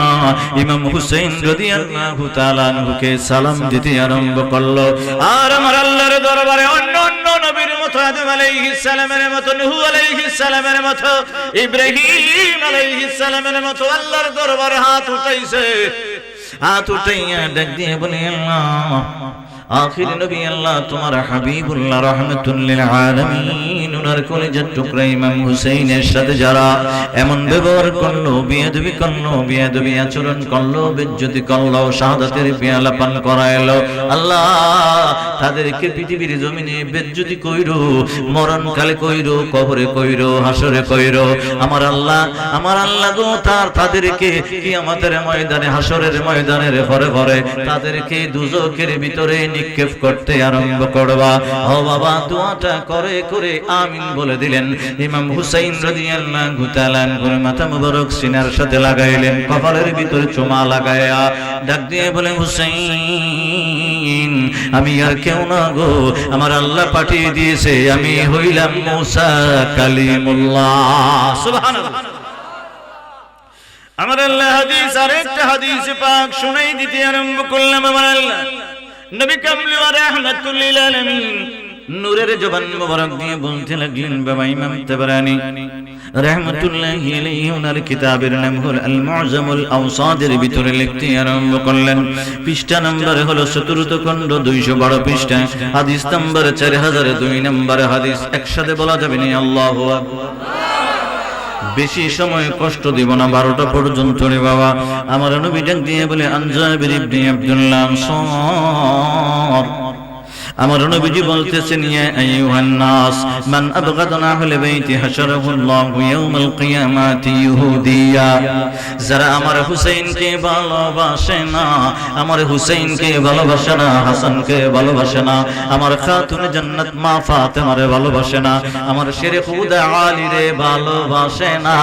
ইমাম হুসাইন রাদিয়াল্লাহু তাআলা আনহুকে সালাম দিতে আরম্ভ করলো। আর আমার আল্লাহর দরবারে অন্য অন্য নবীর মতো আদম আলাইহিস সালামের মতো, নূহ আলাইহিস সালামের মতো, ইব্রাহিম আলাইহিস সালামের মতো আল্লাহর দরবারে হাত উঠাইছে। হাত উঠাইয়া ডাক দিয়ে বলে, আল্লাহ আখির নবী আল্লাহ তোমার হাবিবুল্লাহ রাহমাতুল লিল আলামিন ওনার কলিজার টুকরা ইমাম হুসাইনের সাথে যারা এমন ব্যবহার করলো, বেয়াদবি করলো, বেয়াদবি আচরণ করলো, বেজ্জতি করলো, শাহাদাতের পেয়ালা পান করাইলো, আল্লাহ তাদেরকে পৃথিবীর জমিনে বেজ্জতি কইরো, মরণকালে কইরো, কবরে কইরো, হাসরে কইরো। আমার আল্লাহ গো তাদেরকে কিয়ামতের ময়দানে, হাসরের ময়দানের ঘরে ঘরে তাদেরকে দুজকের ভিতরে নিক্ষেপ করতে আরম্ভ করবা। ও বাবা দোয়াটা করে করে আমিন বলে দিলেন। ইমাম হুসাইন রাদিয়াল্লাহু তাআলা আনহুর মাথা মুবারক সিনার সাথে লাগাইলেন, কপালের ভিতরে চুমা লাগায়া ডাক দিয়ে বলে, হুসাইন আমি আর কেউ না গো, আমার আল্লাহ পাঠিয়ে দিয়েছে, আমি হইলাম মুসা কালিমুল্লাহ। সুবহানাল্লাহ। আমার আল্লাহ হাদিস আর একটা হাদিস পাক শুনাই দিতে আরম্ভ করলাম। আমার আল্লাহ নবী কামলিওয়ালা রাহমাতুল লিল আলামিন নূরের জবান মোবারক দিয়ে বলতে লাগলেন, বাবা ইমাম তাবরানী রাহমাতুল্লাহি আলাইহি ওনার কিতাবের নাম হলো আল মুআজামুল আওসাদের ভিতরে লিখতে আরম্ভ করলেন। পৃষ্ঠা নম্বর হলো ৪র্থ খণ্ড ২১২ পৃষ্ঠা, হাদিস নম্বর ৪০০২ নম্বর হাদিস। একসাথে বলা যাবে না আল্লাহু আকবার। বেশি সময় কষ্ট দিব না, ১২টা পর্যন্ত রে বাবা। আমার নবী ডাক দিয়ে বলে, আন জাবির ইবনে আব্দুল্লাহ আনসার, আমার নবীজি বলতেছেন, ইয়া আইয়ুহান নাস মান আবগাদানা আহলে বাইতি হাশারাহুল্লাহু ইয়াউমাল কিয়ামাতি ইহুদিয়া। যারা আমার হুসাইনকে ভালোবাসে না, আমার হুসাইনকে ভালোবাসে না, হাসানকে ভালোবাসে না, আমার খাতুনে জান্নাত মা ফাতেমারে ভালোবাসে না, আমার শেরে খুদা আলীরে ভালোবাসে না,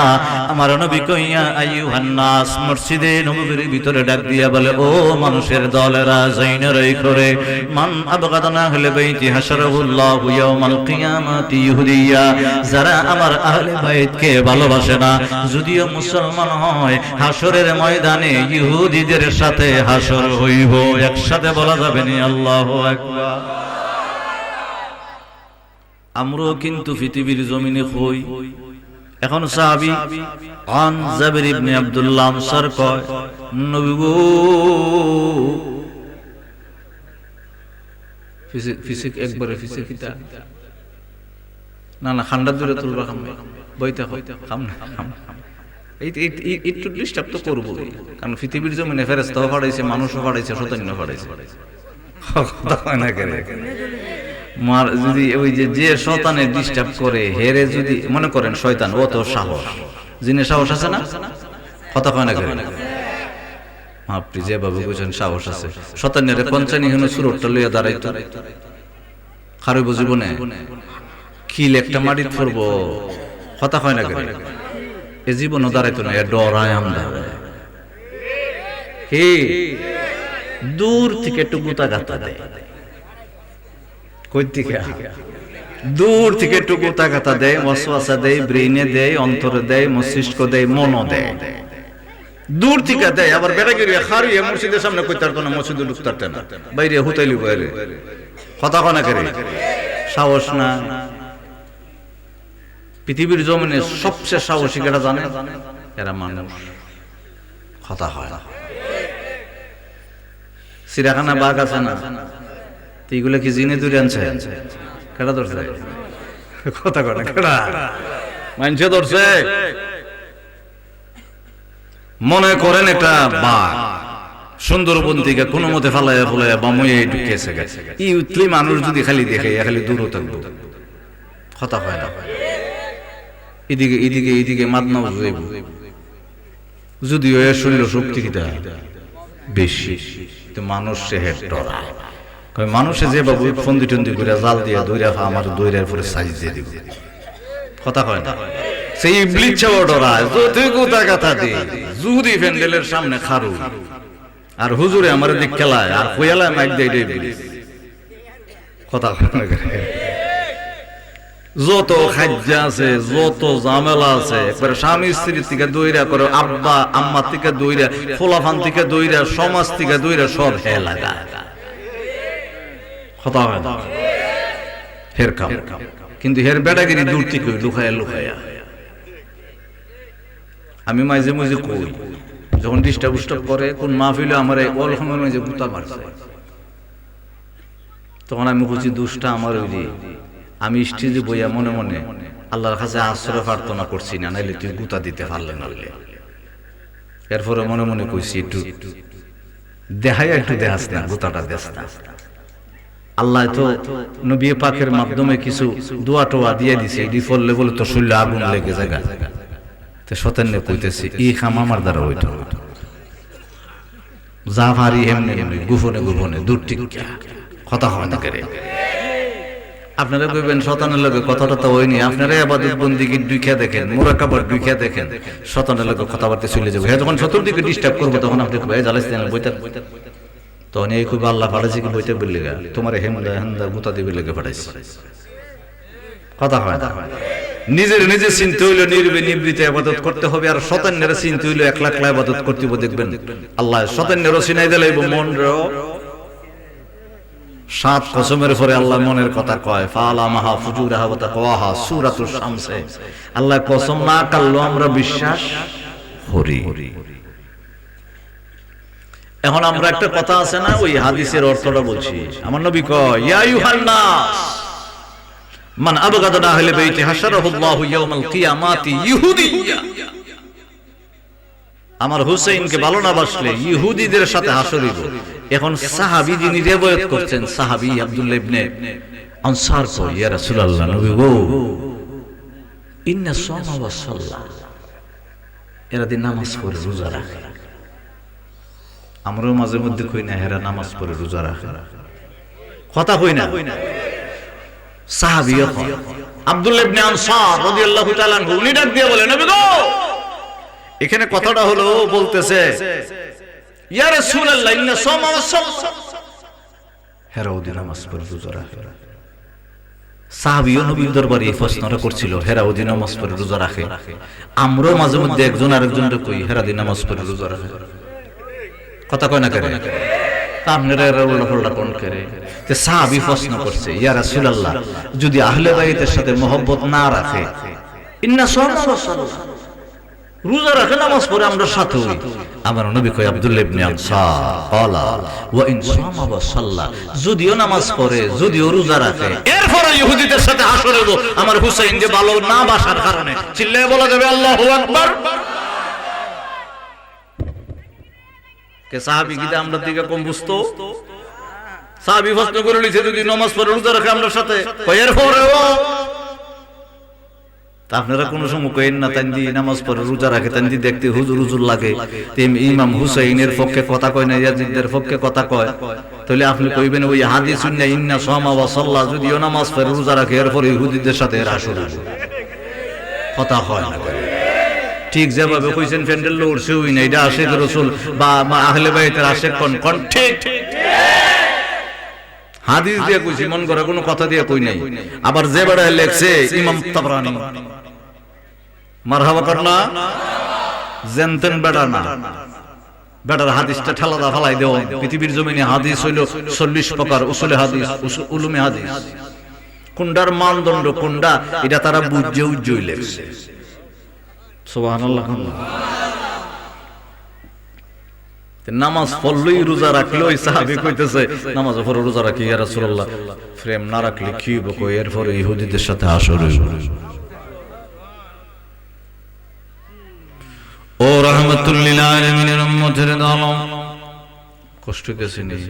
আমার নবী কইয়া আইয়ুহান নাস মসজিদে নববীর ভিতরে ডাক দিয়া বলে, ও মানুষের দলেরা জাইনারাই করে, মান আবগাদানা আহলে বাইতি হাশারাহুল্লাহু ইয়াউমাল কিয়ামাতি ইহুদিয়া। যারা আমার আহলে বাইতকে ভালোবাসে না, যদিও মুসলমান হয়, হাসরের ময়দানে ইহুদিদের সাথে হাসর হইব। একসাথে বলা যাবে না আল্লাহু আকবার। আমরাও কিন্তু পৃথিবীর জমিনে হই। এখন সাহাবী আন জাবির ইবনে আব্দুল্লাহ আনসার কয়, নবী গো ফিসিক একবারে ফিসিক কিতা না না খান্ডা দূরে তুলবা খাম বইতে খাম না একটু ডিস্টার্ব তো করবো, কারণ পৃথিবীর জমিনে ফেরেশতাও পাঠাইছে, মানুষও পাঠাইছে, শয়তানও পাঠাইছে। যদি ওই যে শয়তানে ডিস্টার্ব করে হেরে, যদি মনে করেন শয়তান ও তো সাহস, জিনে সাহস আছে না, কথা কয় না করে আপনি যেভাবে বুঝেন সাহস আছে, শয়তানের পঞ্চানি হলো সুরটটা লইয়া দাঁড়াইতো খারই বুঝিব না, কিল একটা মাটিত পড়ব, কথা কয় না করে এ জীবনও দাঁড়াইতো না, এ ডরায় আমরা। হে দূর থেকে একটু গুতা গাতা দেয়, কই থেকে দূর থেকে একটু গুতা গাতা দেয়, ওয়াসওয়াসা দেয়, ব্রেইনে দেয়, অন্তরে দেয়, মস্তিষ্ক দেয়, মনও দেয়, দূর থেকে দেয়। আবার বেড়া গিয়ে খারিয়ে মসজিদের সামনে কই তার কোনো মসজিদে ঢুকতে পারতেন না, বাইরে হুতাইলি বাইরে, কথা কয় না করে সাহস না। পৃথিবীর জমিনে সবচেয়ে সাহসী কেরা জানে, এরা মানুষ, কথা হয় না। চিড়িয়াখানা বাঘ আছে না, এইগুলো কি জিনে দূরে আনছে, কেডা ধরছে, কথা কয় না কেডা, মানুষে ধরছে। মনে করেন এটা বাঘ সুন্দরবন থেকে কোনো মতে ফালাইয়া ফুলাইয়া বামুয়ে ঢুকেছে গেছে, ই উঠলে মানুষ যদি খালি দেখে খালি দূরও থাকবো, কথা হয় না। এদিকে এদিকে এদিকে মাদনাও যাইব, যদিও এর শরীর শক্তি বেশি, মানুষ সে হেড ডরায়। মানুষে যে বাবু ফন্দি টন্দি করে জাল দিয়া দৈরা আমার দৈরার পরে সাইজ দিয়ে দিব, কথা হয় না। সেই ইবলিসও ডরায়, তুই কোথা কথা দি যদি প্যান্ডেলের সামনে খারু আর হুজুরে আমার দিক খেলায় আর কইয়ালায় মাইক দেয় ইবলিস, কথা হয় না। যত খাদ্য আছে, যত ঝামেলা আছে, একবারে স্বামী স্ত্রীর থেকে দইরা করে, আব্বা আম্মা থেকে দইরা, ফোলাফান থেকে দইরা, সমাজ থেকে দইরা, সব হে লাগা, কথা হয় না। হের কাম, কিন্তু হের বেটাগিরি দূর থেকে লুকায়া লুকায়া। আমি মাঝে মাঝে কই, যখন ডিস্টার্ব উস্টার্ব করে কোন মাহফিলে আমার অল সময় মাঝে গুতা মারছে, তখন আমি বুঝি দুষ্টা আমার ওই, আমি স্টেজে বইয়া মনে মনে আল্লাহর কাছে আশ্রয় প্রার্থনা করছি, না নাইলে তুই গুতা দিতে পারলে না। এরপরে মনে মনে কইছি একটু দেখাই, একটু দেখাস না, গুতাটা দেস না। আল্লাহ তো নবী পাকের মাধ্যমে কিছু দোয়া টোয়া দিয়ে দিছে, এটি ফললে বলে তো শরীরে আগুন লেগে জায়গা, তো শয়তানে কইতেছি এই কাম আমার দ্বারা হইতো না, যা ভারি এমনি এমনি গোপনে গোপনে দূর টিকা, কথা হয় না করে। আপনারা কইবেন শয়তানের লগে কথাটা তো হয়নি, আপনারা ইবাদত বন্দেগী দুইখা দেখেন, মুরাকাবার দুইখা দেখেন, শয়তানের লগে কথাবার্তা চলে যাবে। হ্যাঁ, যখন চতুর্দিকে ডিস্টার্ব করবে তখন আপনি কইবেন জ্বালাইছেন বইতে, তখন এই কইবে আল্লাহ পাঠাইছে কি বইতে বললি গা, তোমার হেমদা হেমদা গুতা দিবে লেগে পাঠাইছে, কথা হয় না। নিজের নিজে চিন্তা হইলো নিবৃতে ইবাদত করতে হবে, আর শয়তানের চিন্তা হইলো একলা একলা ইবাদত করতে হবে। দেখবেন আল্লাহ শয়তানের চিনাই দিলাইব মন রে, 7 কসমের পরে আল্লাহ মনের কথা কয়, ফালামাহা ফুজুরাহা ওয়া তাকওয়াহা, সূরাতুশ শামসে আল্লাহ কসম না করলো আমরা বিশ্বাস করি। এখন আমরা একটা কথা আছে না, ওই হাদিসের অর্থটা বলছি। আমার নবী কয়, ইয়া আইয়ুহান নাস মান আবগাদা আহলে বাইতি হাশারাহুল্লাহু ইয়াউমাল কিয়ামাতি ইহুদিয়্যা, আমার হুসাইনকে ভালো না বাসলে ইহুদিদের সাথে হাসর হইব। এখন সাহাবী যিনি রিওয়ায়াত করছেন, সাহাবী আব্দুল্লাহ ইবনে আনসার কয়, ইয়া রাসূলুল্লাহ, নবী গো, ইন্না সাওমা ওয়াস সালাহ, এরা দিন নামাজ পড়ে রোজা রাখে। আমরাও মাঝে মধ্যে কই না এরা নামাজ পড়ে রোজা রাখে, কথা কই না। সাহাবী আব্দুল্লাহ ইবনে আনসার রাদিয়াল্লাহু তাআলা আনহু উনি ডাক দিয়ে বলেন, নবী গো, এখানে কথাটা হলো বলতেছে, ইয়া রাসূলুল্লাহ ইন্না সাওমা ওয়াস সালাহ, হেরাও দিন নামাজ পড়ে রোজা রাখে। সাহাবীও নবীর দরবারে এই প্রশ্নটা করছিল, হেরাও দিন নামাজ পড়ে রোজা রাখে। আমরাও মাঝে মধ্যে একজন আরেকজনকে কই হেরা দিন নামাজ পড়ে রোজা রাখে, কথা কয় না করে। আপনারা এরা উল্টাপাল্টা কোন করে? তে সাহাবী প্রশ্ন করছে, ইয়া রাসূলুল্লাহ, যদি আহলে বাইতের সাথে মহব্বত না রাখে, ইন্না সাওমা ওয়াস সালাহ, রোজা রাখে নামাজ পড়ে আমরা সাথে হই। আমার নবী কয় আব্দুল্লাহ ইবনে আনসার ক্বালা ওয়া ইন সামা ওয়া সাল্লা, যদিও নামাজ পড়ে যদিও রোজা রাখে এরপরে ইহুদিদের সাথে হাসর হলো আমার হুসাইন যে ভালো না বাসার কারণে। চিল্লায়ে বলা যাবে আল্লাহু আকবার। কে সাহাবী গিতে আমরা দিকে কম বুঝতো? সাহাবী প্রশ্ন করে লিখে যদি নামাজ পড়ে রোজা রাখে আমরা সাথে কয় এরপরে ও আপনারা কোন সময় কইেন না তান্দি নামাজ পড়ে রোজা রাখে তান্দি দেখতে হুজুর হুজুর লাগে। তেম ইমাম হুসাইনের পক্ষে কথা কয় না, ইয়াজিদের পক্ষে কথা কয়, তাহলে আপনি কইবেন ওই হাদিস শুননা ইন্না সামা ওয়া সাল্লা, যদিও নামাজ পড়ে রোজা রাখে এরপর ইহুদিদের সাথে রাসূল কথা হয় না। ঠিক যেভাবে কইছেন প্যান্ডেল উড়ছে হই না, এটা আশিক রাসূল বা আহলে বাইতের আশিক কোন ঠিক হাদিস দিয়ে কইছি, মন করে কোনো কথা দিয়ে কই নাই। আবার যে বড় লেখছে ইমাম তাবরানী মারহাবা করনা জেনতেন বেড়া না, বেটার হাদিসটা ঠেলাদা ফালাই দেও। পৃথিবীর জমিনে হাদিস হইল 40 প্রকার, উসুলে হাদিস, উলুমে হাদিস, কোনটার মানদণ্ড কোনটা এটা তারা বুঝে উজ্জই লেখছে। সুবহানাল্লাহ। নামাজ পড়লেই রোজা রাখলে ওই সাহাবী কইতেছে নামাজ পড়ে রোজা রাখি ইয়া রাসূলুল্লাহ, প্রেম না রাখলে কি হবে কই এরপরে ইহুদিদের সাথে হাসর হইব। ও রাহমাতুল লিল আলামিনের উম্মতের দল, কষ্ট কিছু নেই।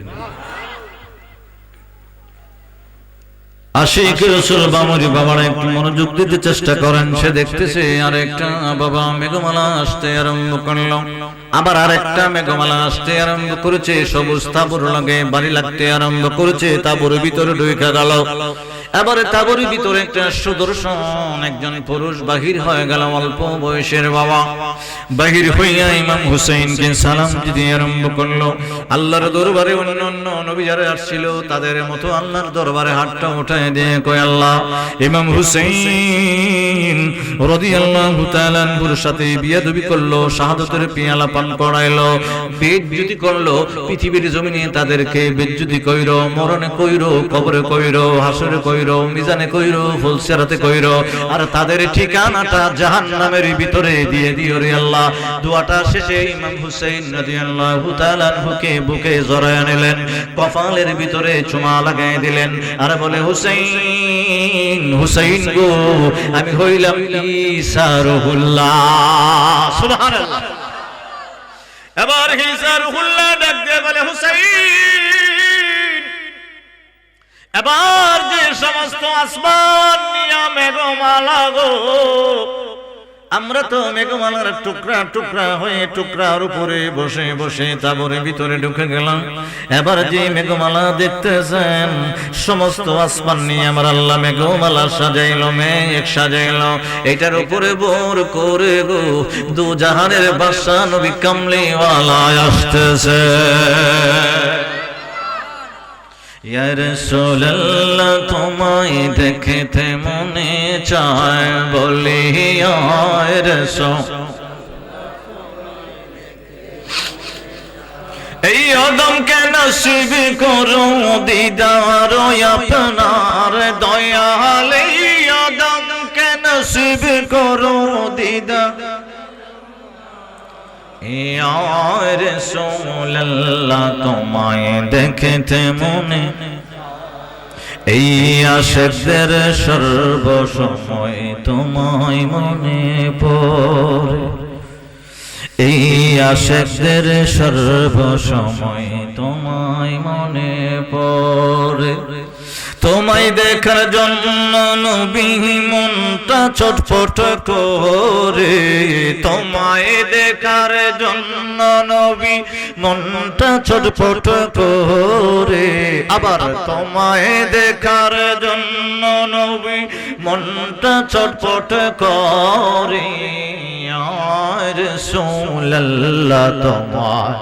আশিক রাসূল বামরি বাবারা একটু মনোযোগ দিতে চেষ্টা করেন। সে দেখতেছে আরেকটা বাবা মেঘমালা আসতে আরম্ভ করলো, আবার আরেকটা মেঘমালা আসতে আরম্ভ করেছে, সবুজ তাবুর লাগে বাড়ি লাগতে আরম্ভ করেছে, তাবুর ভিতরে ঢুকে গেল। এবারে তাবুরের ভিতরে একটা সুদর্শন একজন পুরুষ বাহির হয়ে গেল, অল্প বয়সের বাবা বাহির হইয়া ইমাম হুসাইনকে সালাম দিতে আরম্ভ করলো। আল্লাহর দরবারে অন্যান্য নবী যারা আসছিল তাদের মতো আল্লাহর দরবারে হাতটা উঠায় দিয়ে কয় আল্লাহ, ইমাম হুসাইন রাদিয়াল্লাহু তাআলা আনহুর সাথে বিয়াদবি করলো, শাহাদাতের পিয়ালা পান করাইলো, বেজ্জতি করলো, পৃথিবীর জমিনে তাদেরকে বেজ্জতি কইরো, মরণে কইরো, কবরে কইরো, হাসরে কইরো, মিজানে কইরো, ফুলসিরাতে কইরো, আর তাদের ঠিকানাটা জাহান্নামের ভিতরে দিয়ে দিও রে আল্লাহ। দোয়াটা শেষে ইমাম হুসাইন রাদিয়াল্লাহু তাআলা আনহুকে বুকে জড়ায় নিলেন, কপালের ভিতরে চুমা লাগাই দিলেন, আর বলে হুসাইন হুসাইন গো আমি হইলাম ঈসা রুহুল্লাহ। সুবহানাল্লাহ। এবার ঈসা রুহুল্লাহ ডাক দিয়ে বলে হুসাইন, এবার যে সমস্ত আসমান নিয়া মেঘমালা গো, আমরা তো মেঘমালার টুকরা টুকরা হয়ে টুকরার উপরে বসে বসে তাবরের ভিতরে ঢুকে গেলাম। এবার যে মেঘমালা দেখতেছেন সমস্ত আসমান নিয়ে আমার আল্লাহ মেঘমালা সাজাইলো, মেঘ সাজাইলো, এটার উপরে বোর করে গো দু জাহানের বাদশা নবী কামলিওয়ালা আসতেছে। ইয়া রাসূলুল্লাহ তোমায় দেখতে মনে চায় বলি ইয়া রাসূল, এই আদমকে নসিব করো দিদার আপনার দয়াল, এই আদমকে নসিব করো দিদার ইয়া রাসূলুল্লাহ তোমায় দেখতে মনে, এই আশিকদের সর্বসময় তোমায় মনে পড়ে, এই আশিকদের সর্বসময় তোমায় মনে পড়ে, তোমায় দেখার জন্য নবী মনটা ছটফট করে, তোমায় দেখার জন্য নবী মনটা ছটফট করে, আবার তোমায় দেখার জন্য নবী মনটা ছটফট করে, ইয়া রাসূলুল্লাহ তোমায়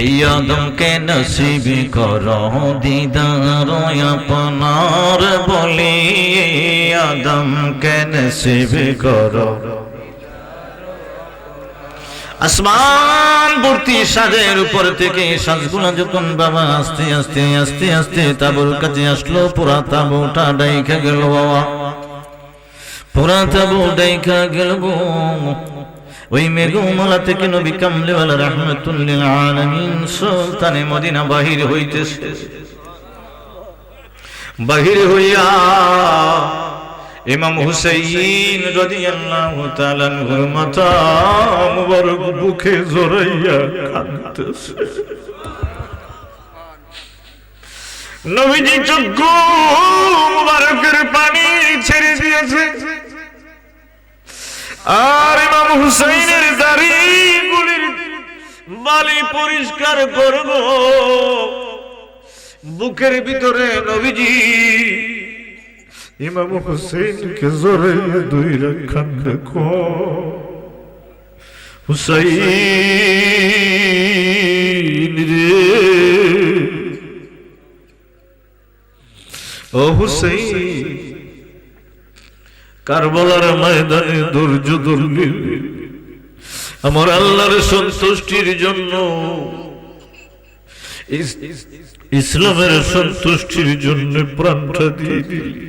এই আদমকে নসিব করো দিদার আপনার বলি, আদমকে নসিব করো। আসমান ভর্তি সাজের উপর থেকে সাজগুলো যখন বাবা আস্তে আস্তে আস্তে আস্তে তাবুর কাছে আসলো, পুরা তাবুটা ডাইখা গেল বাবা। পুরা তাবু দেখা গেল গো ওই মেঘমালা থেকে নবী কামলিওয়ালা রাহমাতুল লিল আলামিন সুলতানে মদিনা বাহির হইতেছে। বাহির হইয়া ইমাম হুসাইন রাদিয়াল্লাহু তাআলা আনহুর মাথা মুবারক বুকে জড়াইয়া কাঁদতেছে। নবীজি চক্ষু মুবারকের পানি ছেড়ে দিয়েছে, আর ইমাম হুসাইনের দাড়িগুলির বালি পরিষ্কার করব বুকের ভিতরে নবীজি ইমাম হুসাইনকে জড়াইয়া দুই রাখান দেখো, হুসাইন রে ও হুসাইন, কারবালার ময়দানে ধৈর্য ধরলি আমার আল্লাহর সন্তুষ্টির জন্য, ইসলামের সন্তুষ্টির জন্য প্রাণটা দিয়ে দিলি।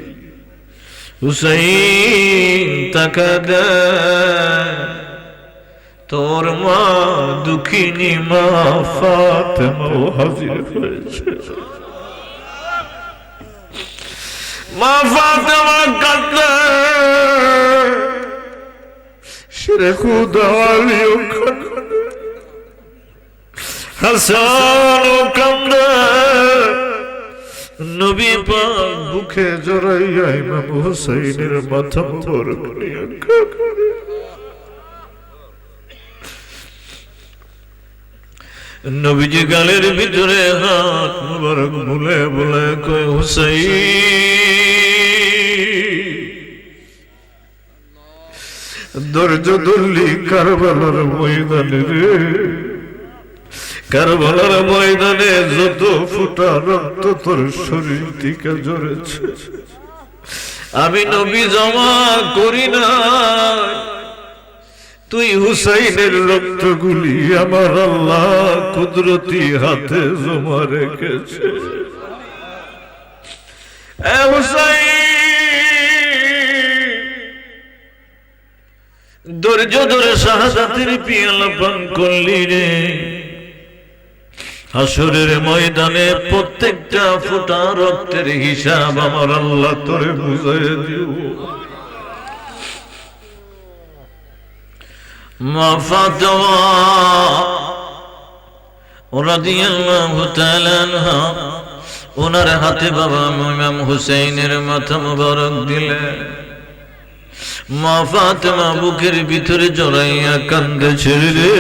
হুসাইন তাকা দে, তোর মা দুঃখিনী মা ফাতেমা হাজির হয়েছে। মা ফাতেমা কাঁদলে শেরে খুদা আলীও কাঁদলে, হাসানও কাঁদলে, নবী পাক বুকে জড়াইয়া ইমাম হুসাইনের মাথা মুবারক নিয়ে কাঁদলে। নবীজি গালের ভিতরে হাত মুবারক বুলে বুলে কয় হুসাইন, ধৈর্য ধরলি কারবালার ময়দানে রে, কারবালার ময়দানে যত ফুটা রক্ত তোর শরীর থেকে ঝরেছে আমি নবী জমা করি না, তুই হুসাইনের রক্তগুলি আমার আল্লাহ কুদরতি হাতে জমা রেখেছে। এ হুসাইন, ধৈর্য ধরে শাহাদাতের পিয়ালা পান করলি রে, হাসরের ময়দানে প্রত্যেকটা ফোঁটা রক্তের হিসাব আমার আল্লাহ তোরে বুঝাইয়া দিব। মা ফাতেমা রাদিয়াল্লাহু তাআলা আনহা ওনার হাতে বাবা ইমাম হুসাইনের মাথা মুবারক দিলেন। মা ফাতেমা বুকের ভিতরে জড়াইয়া কান্দেছে রে,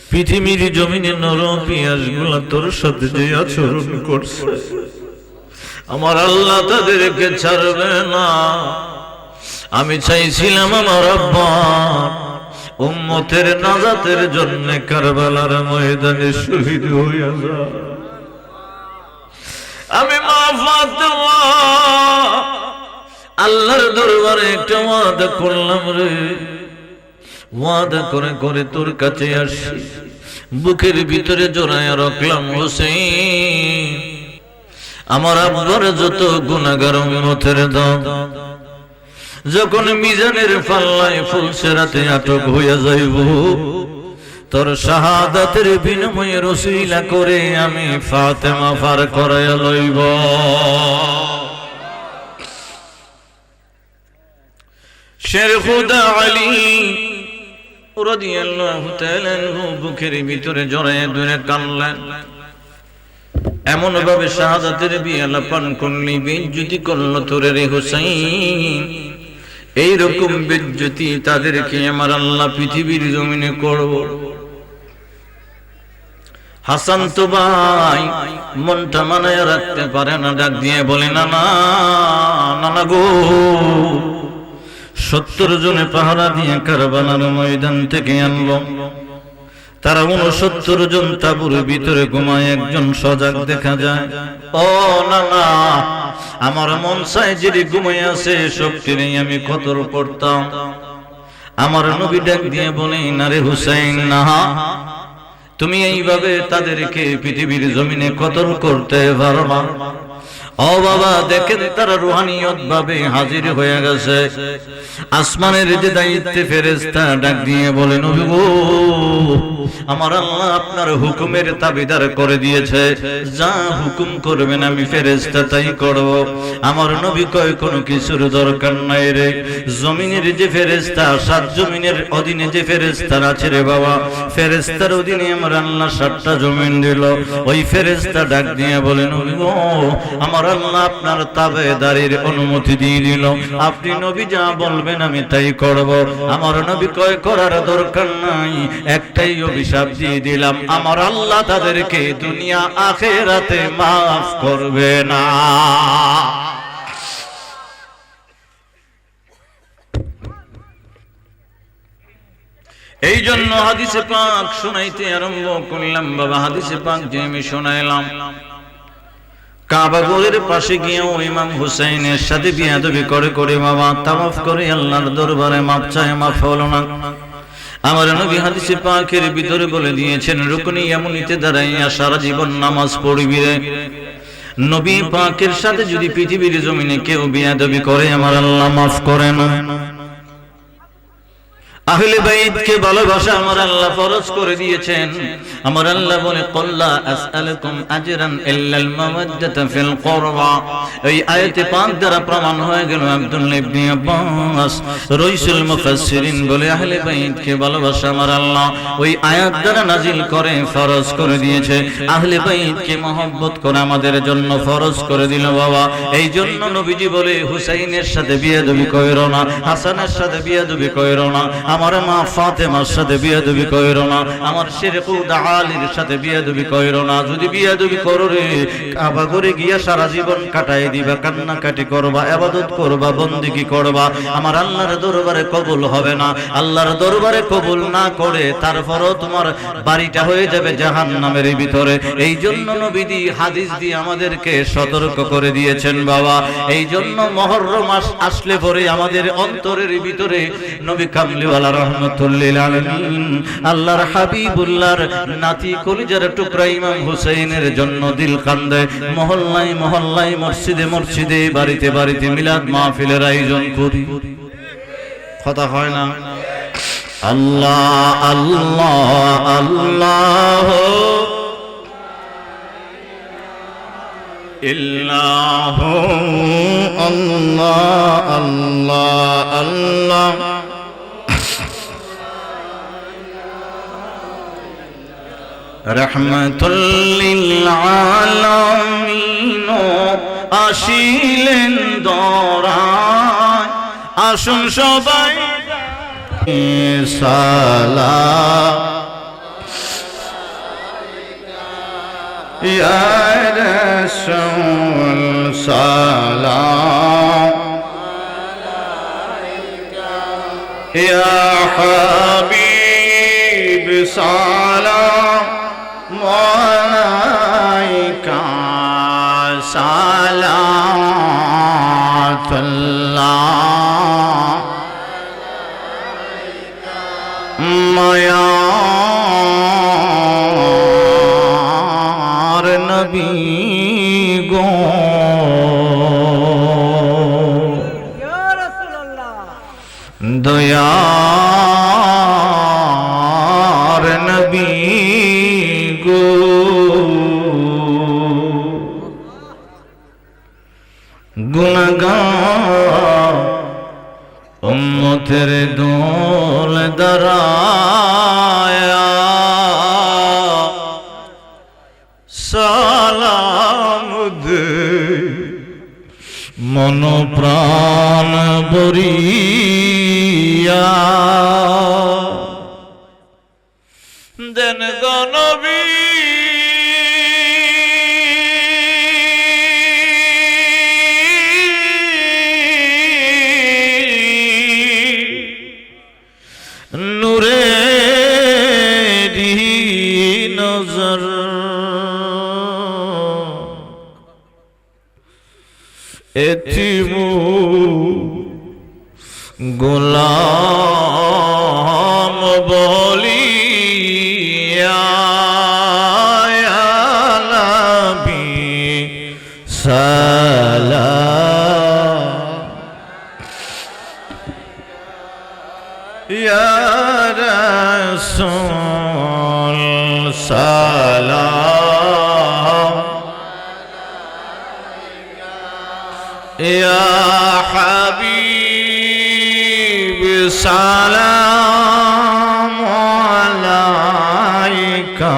পৃথিবীর জমিনে নরম পিয়াস গুলা তোর সাথে যে আচরণ করছে আমার আল্লাহ তাদেরকে ছাড়বে না। আমি চাইছিলাম আমার আব্বা উম্মতের নাজাতের জন্য কারবালার ময়দানে শহীদ হইয়া যায়। আমি মা ফাতেমা আল্লাহর দরবারে একটা ওয়াদা করলাম রে, ওয়াদা করে করে তোর কাছে আসি, বুকের ভিতরে জড়াইয়া রাখলাম হোসেন, আমার আব্বার যত গুনাহগার উম্মতের দাম যখন মিজানের পাল্লায় ফুলসেরাতে আটক হইয়া যাইব, তোর শাহাদাতের বিনিময়ে রসিলা করে আমি ফাতেমা পার করাইয়া লইব। শের খুদা আলী রাদিয়াল্লাহু তাআলা আনহু বুকের ভিতরে জড়াইয়া ধরে কাঁদলেন। এমন ভাবে শাহাদাতের বিয়ালা পান করলি, বেইজ্জতি করল তোরে রে হুসাইন। এইরকম বেইজ্জতি তাদেরকে আমার আল্লাহ পৃথিবীর জমিনে করব। হাসান তো ভাই মনটা মানায় রাখতে পারে না, ডাক দিয়ে বলে না না না গো, 70 জনে পাহারা দিয়ে কারবালার ময়দান থেকে আনলো, তারা 69 জন তাঁবুর ভিতরে ঘুমায়, একজন সজাগ দেখা যায়। ও না না, আমার মন চায় যদি ঘুমায় আছে সবটিরে আমি কতল করতাম। আমার নবী ডাক দিয়ে বলে না রে হুসাইন, না, তুমি এইভাবে তাদেরকে পৃথিবীর জমিনে কতল করতে পারো না। ও বাবা দেখেন তারা রুহানিয়ত ভাবে হাজির হয়ে গেছে। আসমানের যে দায়িত্বে ফেরেশতা ডাক দিয়ে বলে নবী গো আমার আল্লাহ আপনার হুকুমের তাবিদার করে দিয়েছে, যা হুকুম করবেন আমি ফেরেশতা তাই করব। আমার নবী কয় কোনো কিছুর দরকার নাই রে, জমিনের যে ফেরেশতা সাত জমিনের অধীনে যে ফেরেশতারা আছে রে বাবা, ফেরেশতার অধীনে আমার আল্লাহ সাতটা জমিন দিল। ওই ফেরেশতা ডাক দিয়ে বলে নবী গো আমার আল্লাহ আপনার তাবেদারির অনুমতি দিয়ে দিল, আপনি নবী যা বলবেন আমি তাই করব। আমার নবী কয় করার দরকার নাই, একটাই অভিশাপ দিয়ে দিলাম, আমার আল্লাহ তাদেরকে দুনিয়া আখিরাতে মাফ করবে না। এই জন্য হাদিসে পাক শোনাইতে আরম্ভ করলাম বাবা। হাদিসে পাক যে আমি শোনাইলাম, কাবা ঘরের পাশে গিয়েও ইমাম হুসাইনের সাথে বিয়াদবি করে করে বাবা তাওয়াফ করে আল্লাহর দরবারে মাপ চায়, মাফ হলো না। আমার নবী হাদিসে পাকের ভিতরে বলে দিয়েছেন রুকনি ইয়ামুনিতে দাঁড়াইয়া সারা জীবন নামাজ পড়বি রে। নবী পাকের সাথে যদি পৃথিবীর জমিনে কেউ বিয়াদবি করে আমার আল্লাহ মাফ করে না। আহলে বাইতকে ভালোবাসা আমার আল্লাহ ফরজ করে দিয়েছেন। আমার আল্লাহ বলে কল্লা আসআলুকুম আজরান ইল্লাল মাওয়াদ্দাতা ফিল কুরবা। এই আয়াতে পাক দ্বারা প্রমাণ হয়ে গেল আব্দুল্লাহ ইবনে আব্বাস রাইসুল মুফাসসিরিন বলে আহলে বাইতকে ভালোবাসা আমার আল্লাহ ওই আয়াত দ্বারা নাজিল করে ফরজ করে দিয়েছে। আহলে বাইতকে মহব্বত করা আমাদের জন্য ফরজ করে দিল বাবা। এই জন্য নবীজি বলে হুসাইনের সাথে বিয়াদবি কইরো না, হাসানের সাথে বিয়াদবি কইরো না, আমার মা ফাতেমার সাথে বিয়াদবি কইরো না, আমার শেরকুদ আলীর সাথে বিয়াদবি কইরো না। যদি বিয়াদবি করো রে কাবা ঘরে গিয়া সারা জীবন কাটাই দিবা, কান্নাকাটি করবা, ইবাদত করবা, বন্দেগী করবা, আমার আল্লাহর দরবারে কবুল হবে না। আল্লাহর দরবারে কবুল না করে তারপরও তোমার বাড়িটা হয়ে যাবে জাহান্নামের ভিতরে। এই জন্য নবীজি হাদিস দিয়ে আমাদেরকে সতর্ক করে দিয়েছেন বাবা। এই জন্য মুহররম মাস আসলে পরে আমাদের অন্তরের ভিতরে নবী কামলিওয়ালা রাহমাতুল্লিল আলামিন আল্লাহর হাবিবুল্লাহর নাতি কলিজার টুকরা ইমাম হুসাইনের জন্য দিল কান্দে। মহল্লায় মহল্লায় মসজিদে মসজিদে বাড়িতে বাড়িতে মিলাদ মাহফিলের আয়োজন করি, কথা হয় না? আল্লাহ আল্লাহ আল্লাহ ইল্লাহু আল্লাহ আল্লাহ আল্লাহ রহমাতুল লিল আলামিন আসিলেন দরায়, আসুন সবাই সালাম ইয়া রাসূল সালাম ইয়া হাবিব সালাম আলাইকা সালাতুল্লাহ মায়ার নবী গো ইয়া রাসূলুল্লাহ দয়ার নবী গো গুনাহগার উম্মতের দোল দাঁড়ায়া সালাম দে মন প্রাণ বরিয়া দেন গো নবী নূরেরি নজর এতিমু গোলাম বলিয়া নবী সালাম ইয়া রাসূল সালাম ইয়া হাবিব সালাম আলাইকা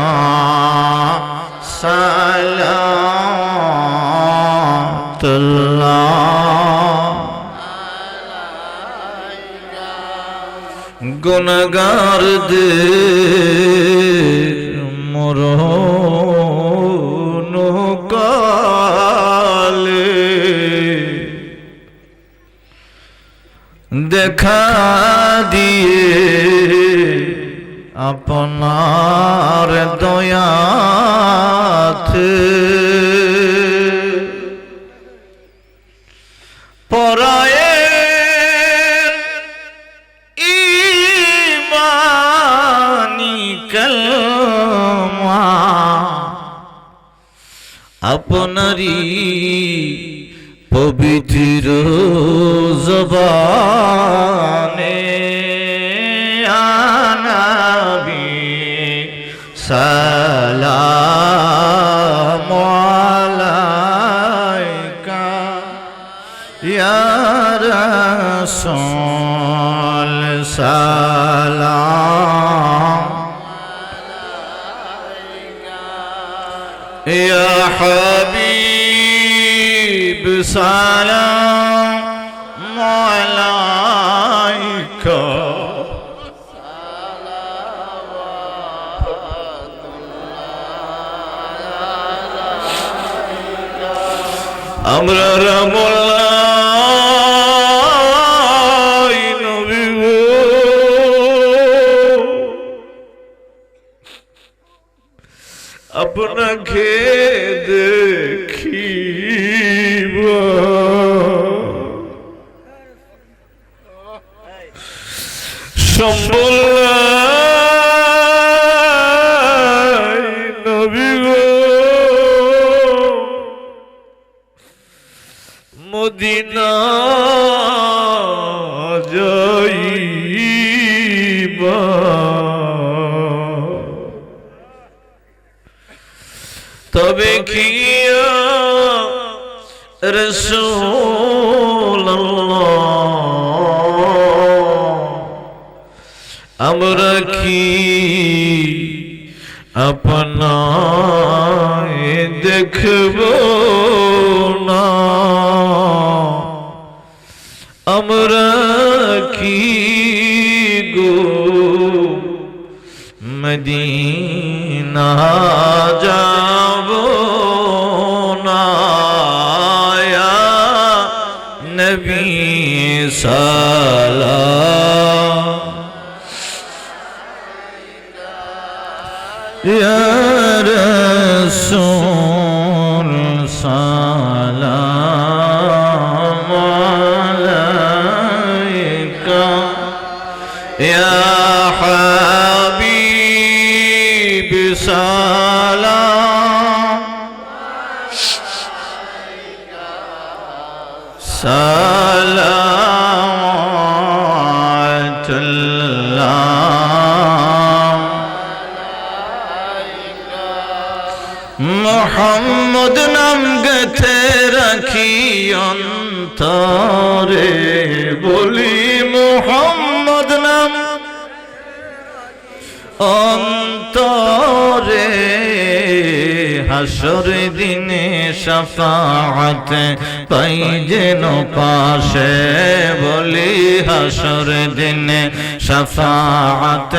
সালাতুল্লাহ গুনাহগারদের মরণ কালে দেখা দিয়ে আপনার দয়াতে পরায়ে ঈমানি কলমা আপনারি পবিত্র জবানে আনাবি সালাম আলাইকা ইয়া রাসূল সালাম ইয়া হাবিব সালাম আলাইকা আমরা রামুল্লাহ নবী গো আপনাকে দেখিব সম্বল নবী গো মদিনা যাইবা তবে কি রাসূলুল্লাহ আমরা কি আপনায় দেখব না আমরা কি গো মদিনা যাব না ইয়া নবী সালাম ইয়া রাসূল সালাম আলাইকা ইয়া হাবিব সালাম সালাতুল্লাহ মুহাম্মদ নাম গেথে রাখি অন্তরে বলি মুহাম্মদ নাম অন্তরে হাসর দিনে শাফাআত পাই যেন পাশে বলি হাসর দিনে শাফাআত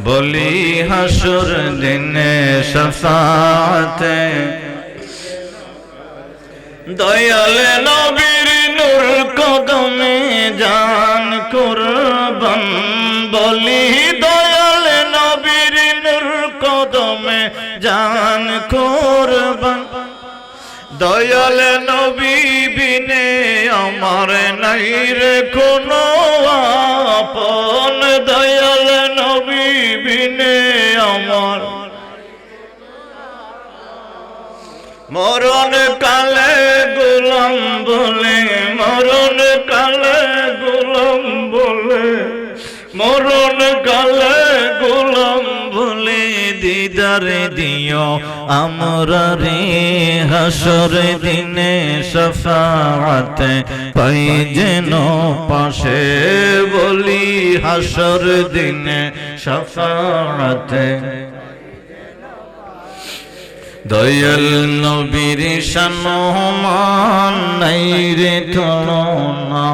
বলি হাসর দিনে শাফাআত দয়াল নবীর নূর কদমে জান কুরবান বলি দয়াল নবীর নূর কদমে জান কুরবান দয়াল নবী বিনে আমার নাই রে কোনো আপন দয়াল নবী বিনে আমার মরণ কালে গোলাম বলে, মরণ কালে গোলাম বলে, মরণ কালে গোলাম বলে দিদারে দিও আমরা রে হাসর দিনে শাফাআতে পাই যেন পাশে বলি হাসর দিনে শাফাআতে দয়াল নবীর সম্মান নাই রে তুলনা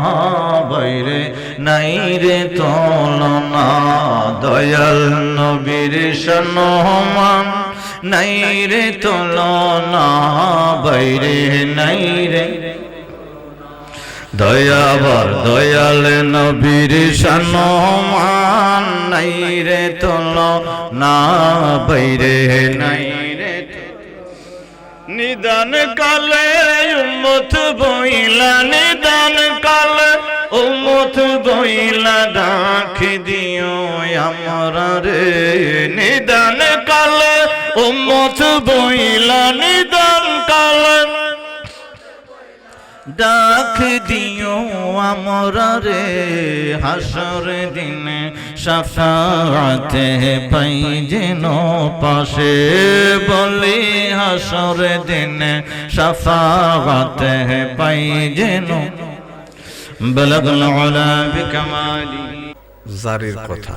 বাইরে নাই রে তুলনা দয়াল নবীর সম্মান নাই রে তুলনা বাইরে নাই রে দয়াবর দয়াল নবীর সম্মান নাই রে তুলনা বাইরে নাই নিদান কালে উম্মত বইলা নিদান কালে উম্মত বইলা ডাক দিও আমরা রে নিদান কালে উম্মত বইলা নিদান কালে ডাক দিও আমরা রে হাসর দিনে শাফাআতে পাই যেন পাশে বলি হাসর দিনে শাফাআতে পাই যেন বালাগল উলা বিকামালি জারির কথা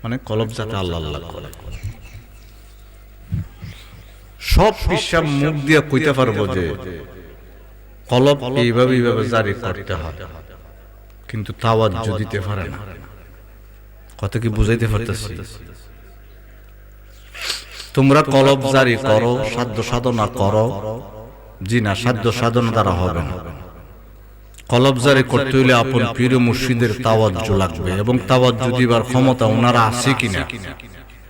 মানে কলব যাতে আল্লাহ আল্লাহ করে সব পিসাব মুখ দিয়ে কইতে পারবো যে কলব এইভাবে জারি করতে হয়, কিন্তু তাওয়াজ্জু দিতে পারে না। কথা কি বুঝাইতে পারতেছি? তোমরা কলব জারি করো, সাধ্য সাধনা করো, জি না, সাধ্য সাধনা দ্বারা হবে না। কলব জারি করতে হইলে আপন পীর মুর্শিদের তাওয়াজ্জু লাগবে, এবং তাওয়াজ্জু দিবার ক্ষমতা ওনারা আছে কিনা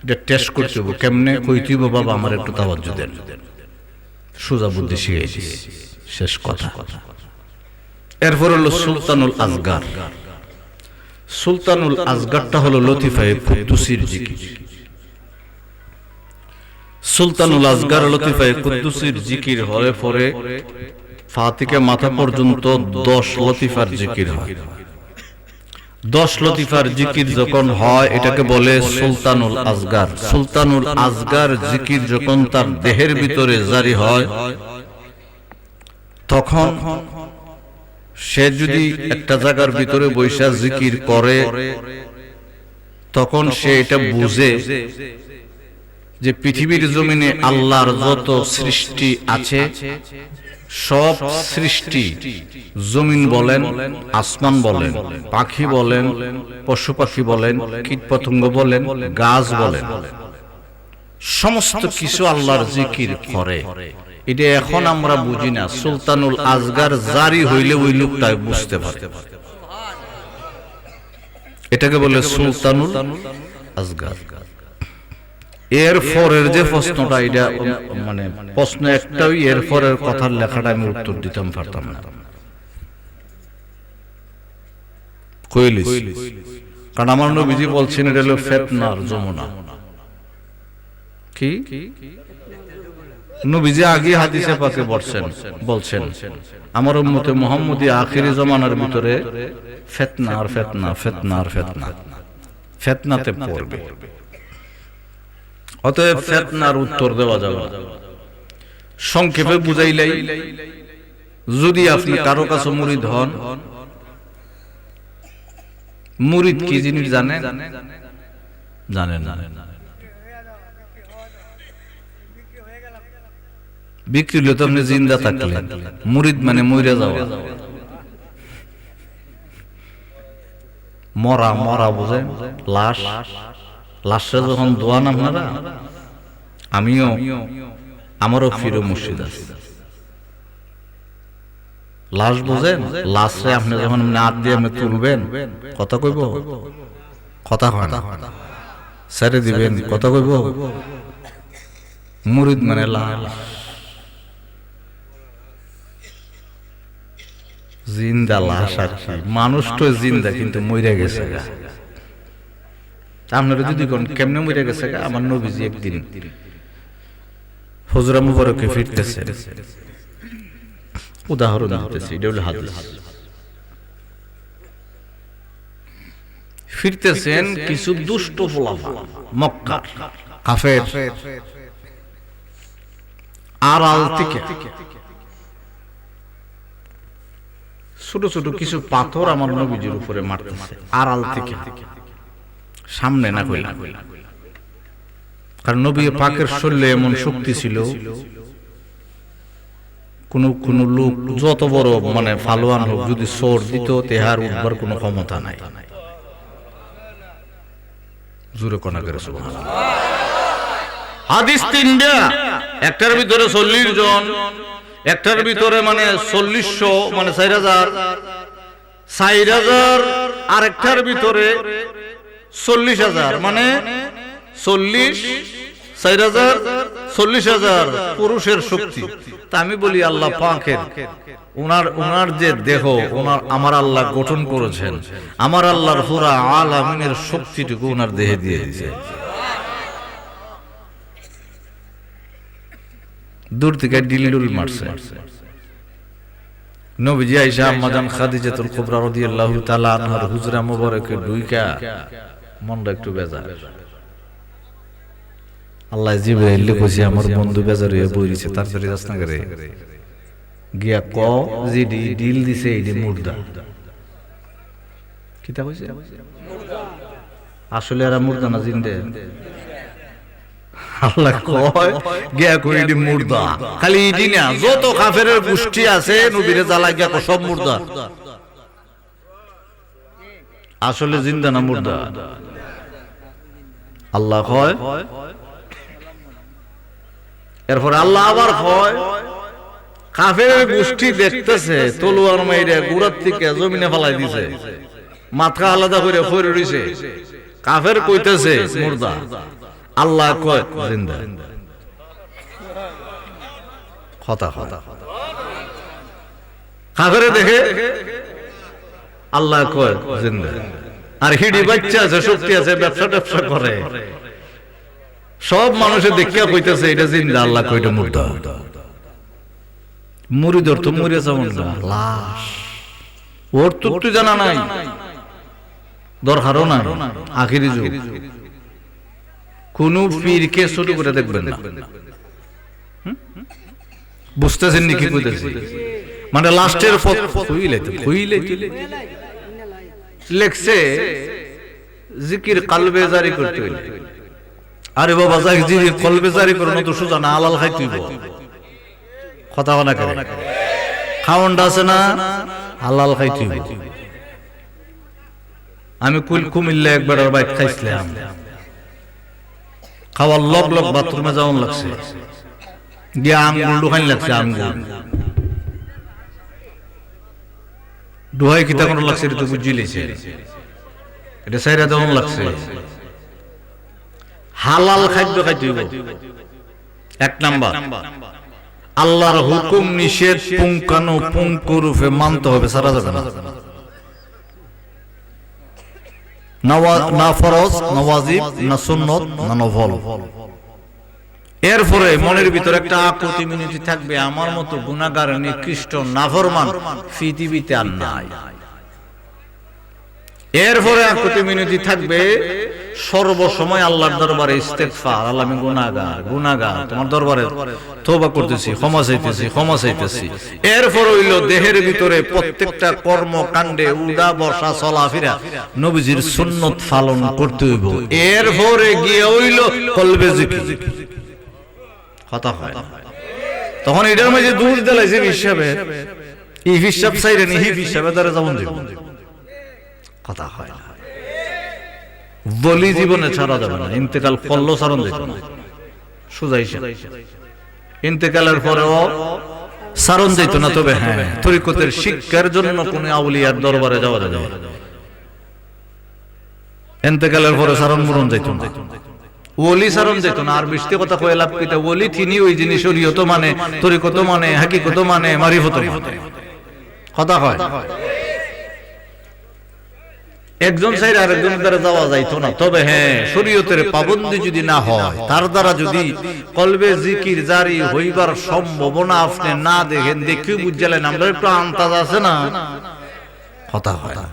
এটা টেস্ট করতে হবে। কেমনে কইতে হবে, বাবা আমার একটু তাওয়াজ্জু দেন, সোজা বুদ্ধি শিখাইছি, শেষ কথা। এরপর হলো সুলতানুল আজগার। সুলতানুল আজগারটা হলো লতিফায়ে কুদ্দুসির জিকির। সুলতানুল আজগার লতিফায়ে কুদ্দুসির জিকির হলে পরে ফাতিকে মাথা পর্যন্ত 10 লতিফার জিকির হয়। 10 লতিফার জিকির যখন হয় এটাকে বলে সুলতানুল আজগার। সুলতানুল আজগার জিকির যখন তার দেহের ভিতরে জারি হয়, তখন সে যদি একটা জায়গার ভিতরে বৈশা জিকির করে, তখন সে এটা বুঝে যে পৃথিবীর জমিনে আল্লাহর যত সৃষ্টি আছে সব সৃষ্টি, জমিন বলেন, আসমান বলেন, পাখি বলেন, পশু পাখি বলেন, কীট পতঙ্গ বলেন, গাছ বলেন, সমস্ত কিছু আল্লাহর জিকির করে। এটা এখন আমরা বুঝি না। সুলতানুল আজগার জারি হইলে ওই লোকটাই বুঝতে পারে। এটাকে বলে সুলতানুল আজগার। এর পরের যে প্রশ্নটা, এটা মানে প্রশ্ন একটাই, এর পরের কথার লেখাটা আমি উত্তর দিতাম পারতাম না, কইলিস। কারণ আমার নবীজি বলছেন এটা হলো ফিতনার যমুনা। কি নবীজি আগে হাদিসে পাকে বলছেন আমার উম্মতে মুহাম্মদী আখিরি জামানার ভিতরে ফিতনা আর ফিতনা, ফিতনা আর ফিতনা, ফিতনাতে পড়বে। অতএব ফিতনার উত্তর দেওয়া যাবে না। সংক্ষেপে বুঝাইলাই, যদি আপনি কারো কাছে মুরিদ হন, মুরিদ কি জিনিস জানেন? জানেন না? বিক্রি হলে তো আপনি জিন্দা থাকলেন। মুরিদ মানে মইরা যাওয়া, মরা। মরা বুঝেন? লাশ। লাশে যখন দোয়ান আপনারা, আমিও, আমারও পীর মুর্শিদ আছে। লাশ বুঝেন? লাশে আপনি যখন হাত দিয়ে আপনি তুলবেন, কথা কইব, কথা হয় না, ছেড়ে দিবেন, কথা কইব। মুরিদ মানে লাশ, জিন্দা লাশ আর কি। মানুষ তো জিন্দা, কিন্তু মইরা গেছে। আপনারা যদি কোন কেমনে মইরা গেছে, আমার নবীজি একদিন হুজরা মুবারকে ফিরতেছে, উদাহরণ দিতেছে, এটা হলো হাদিস। ফিরতেছেন কিছু দুষ্ট ফুলাফা মক্কা কাফের আড়াল থেকে ছোট ছোট কিছু পাথর আমার নবীজির উপরে মারতেছে আড়াল থেকে, সামনে না কইলা। কারণ নবী পাকের শরীরে এমন শক্তি ছিল, কোন লোক যত বড় মানে ফালোয়ান হোক, যদি সোর দিত তেহার উঠবার কোনো ক্ষমতা নাই। জোরে কোনা করে সুবহানাল্লাহ। হাদিস তিনটা, একটার ভিতরে 40 জন, একটার ভিতরে মানে 4000 মানে 4000 আর একটার ভিতরে 40000 মানে 4000 পুরুষের শক্তি। তা আমি বলি আল্লাহ পাকের ওনার যে দেহ আমার আল্লাহ গঠন করেছেন, আমার আল্লাহর পুরা আলামিনের শক্তিটুকু ওনার দেহে দিয়ে দিয়েছে। দূর থেকে ডিলিডুল মারছে। নবীজি আয়েশা আম্মাজান খাদিজাতুল কুবরা রাদিয়াল্লাহু তাআলা আনহার হুজরা মুবারকে ঢুইকা মনটা একটু বেজার। আল্লাহ জিবরাইল কইছে আমার বন্ধু বেজার হয়ে বইছে, তাড়াতাড়ি যাস না করে গিয়া ক যে ডিল দিছে এই মুর্দা। কিটা কইছে? আসলে এরা মুর্দা না জিন্দে। আল্লাহ কয় গিয়া কই এডি মুর্দা, খালি ইডি না, যত কাফেরের গোষ্ঠী আছে নবীরে জ্বালা গিয়া কয় সব মুর্দা। আসলে জিন্দা না মুর্দা? আল্লাহ কয়। এরপর আল্লাহ আবার কয় কাফেরের গোষ্ঠী দেখতেছে তলোয়ার মাইরে গুড়ার থেকে জমিনে ফেলাই দিছে, মাথা আলাদা করে ফিরে রইছে, কাফের কইতেছে মুর্দা, আল্লাহ কয় জিন্দা। কথা কাফেরে দেখে আল্লাহ কয় জিন্দা। আর হিডি বাচ্চা আছে, শক্তি আছে, ব্যবসা করে, সব মানুষের দেখিয়া কইতেছে এটা জিন্দা, আল্লাহ কয় এটা মুর্দা। মুরিদর তো মরে যাবেন না, লাশ ওর তো জানা নাই, দরকারও নাই। আখিরি যুগ, কোন পীরকে ছোট করে দেখবেন না। বুঝতেছেন নাকি কইতেছি? মানে লাস্টের লেখছে জিকির কালবে জারি করতে হইলে, আরে বাবা যাই জিকির কলবে জারি করো না তো সোজা না, হালাল খাইতে হইব। কথা না করে খাওয়ানটা আছে না, হালাল খাইতে হইব। আমি কুমিল্লা একবার বাইক খাইছিলাম, খাওয়ার লগ বাথরুমে যাওয়ান লাগছে, গিয়া আঙ্গুল ঢুকাইন লাগছে, আঙ্গুল ডুহাই কিতা কোন লাগছে এটা তো বুঝি লেছে, এটা সাইরা দেওয়ান লাগছে। হালাল খাদ্য খাইতে হইব। এক নাম্বার, আল্লাহর হুকুম নিষেধ পুঙ্খানুপুঙ্খরূপে মানতে হবে, সারা যাবে না। না ফরজ, না ওয়াজিব, না সুন্নত, না নফল। এরপরে মনের ভিতরে একটা আকুতি মিনতি থাকবে, আমার মতো গুনাহগার নিকৃষ্ট নাফরমান পৃথিবীতে আর নাই। এরপরে আকুতি মিনতি থাকবে সর্বসময় আল্লাহর দরবারে ইস্তেগফার, আল্লাহ আমি গুনাহগার, তোমার দরবারে তওবা করতেছি, ক্ষমা চাইতেছি। এরপর হইল দেহের ভিতরে প্রত্যেকটা কর্মকাণ্ডে উড়া বসা চলাফেরা নবীজির সুন্নত পালন করতে হইব। এরপরে গিয়ে হইল কলবে জিকির। কথা হয় তখন এটার মাঝে দূর দিলাইছে হিসাবে, এই হিসাব চাইরে নি, এই হিসাবে দ্বারা যেমন দিব। কথা হয় না, বলি জীবনে ছাড়া যাবে না, ইন্তেকাল করলো সারণ যেত না, সোজা হিসাব। ইন্তেকালের পরেও সারণ যেত না, তবে হ্যাঁ তরিকতের শিক্ষার জন্য কোন আউলিয়ার দরবারে যাওয়া যাবে। ইন্তেকালের পরে সারণ মরণ যেত না, ওলি সারণ যেত না। আর বৃষ্টি কথা কয়ে লাভ কিতা, ওলি তিনি ওই জিনিস শরীয়ত মানে, তরিকত মানে, হাকিকত মানে, মারিফত মানে। কথা হয় একজন সাইড আরেকজনের দ্বারা যাওয়া যাইতো না। তবে হ্যাঁ, শরীয়তের পাবন্দি যদি না হয়, তার দ্বারা যদি কলবে জিকির জারি হইবার সম্ভাবনা আপনি না দেখেন, দেখে বুঝলেন আমরা একটু আন্তাজ আছে না, কথা হয় না।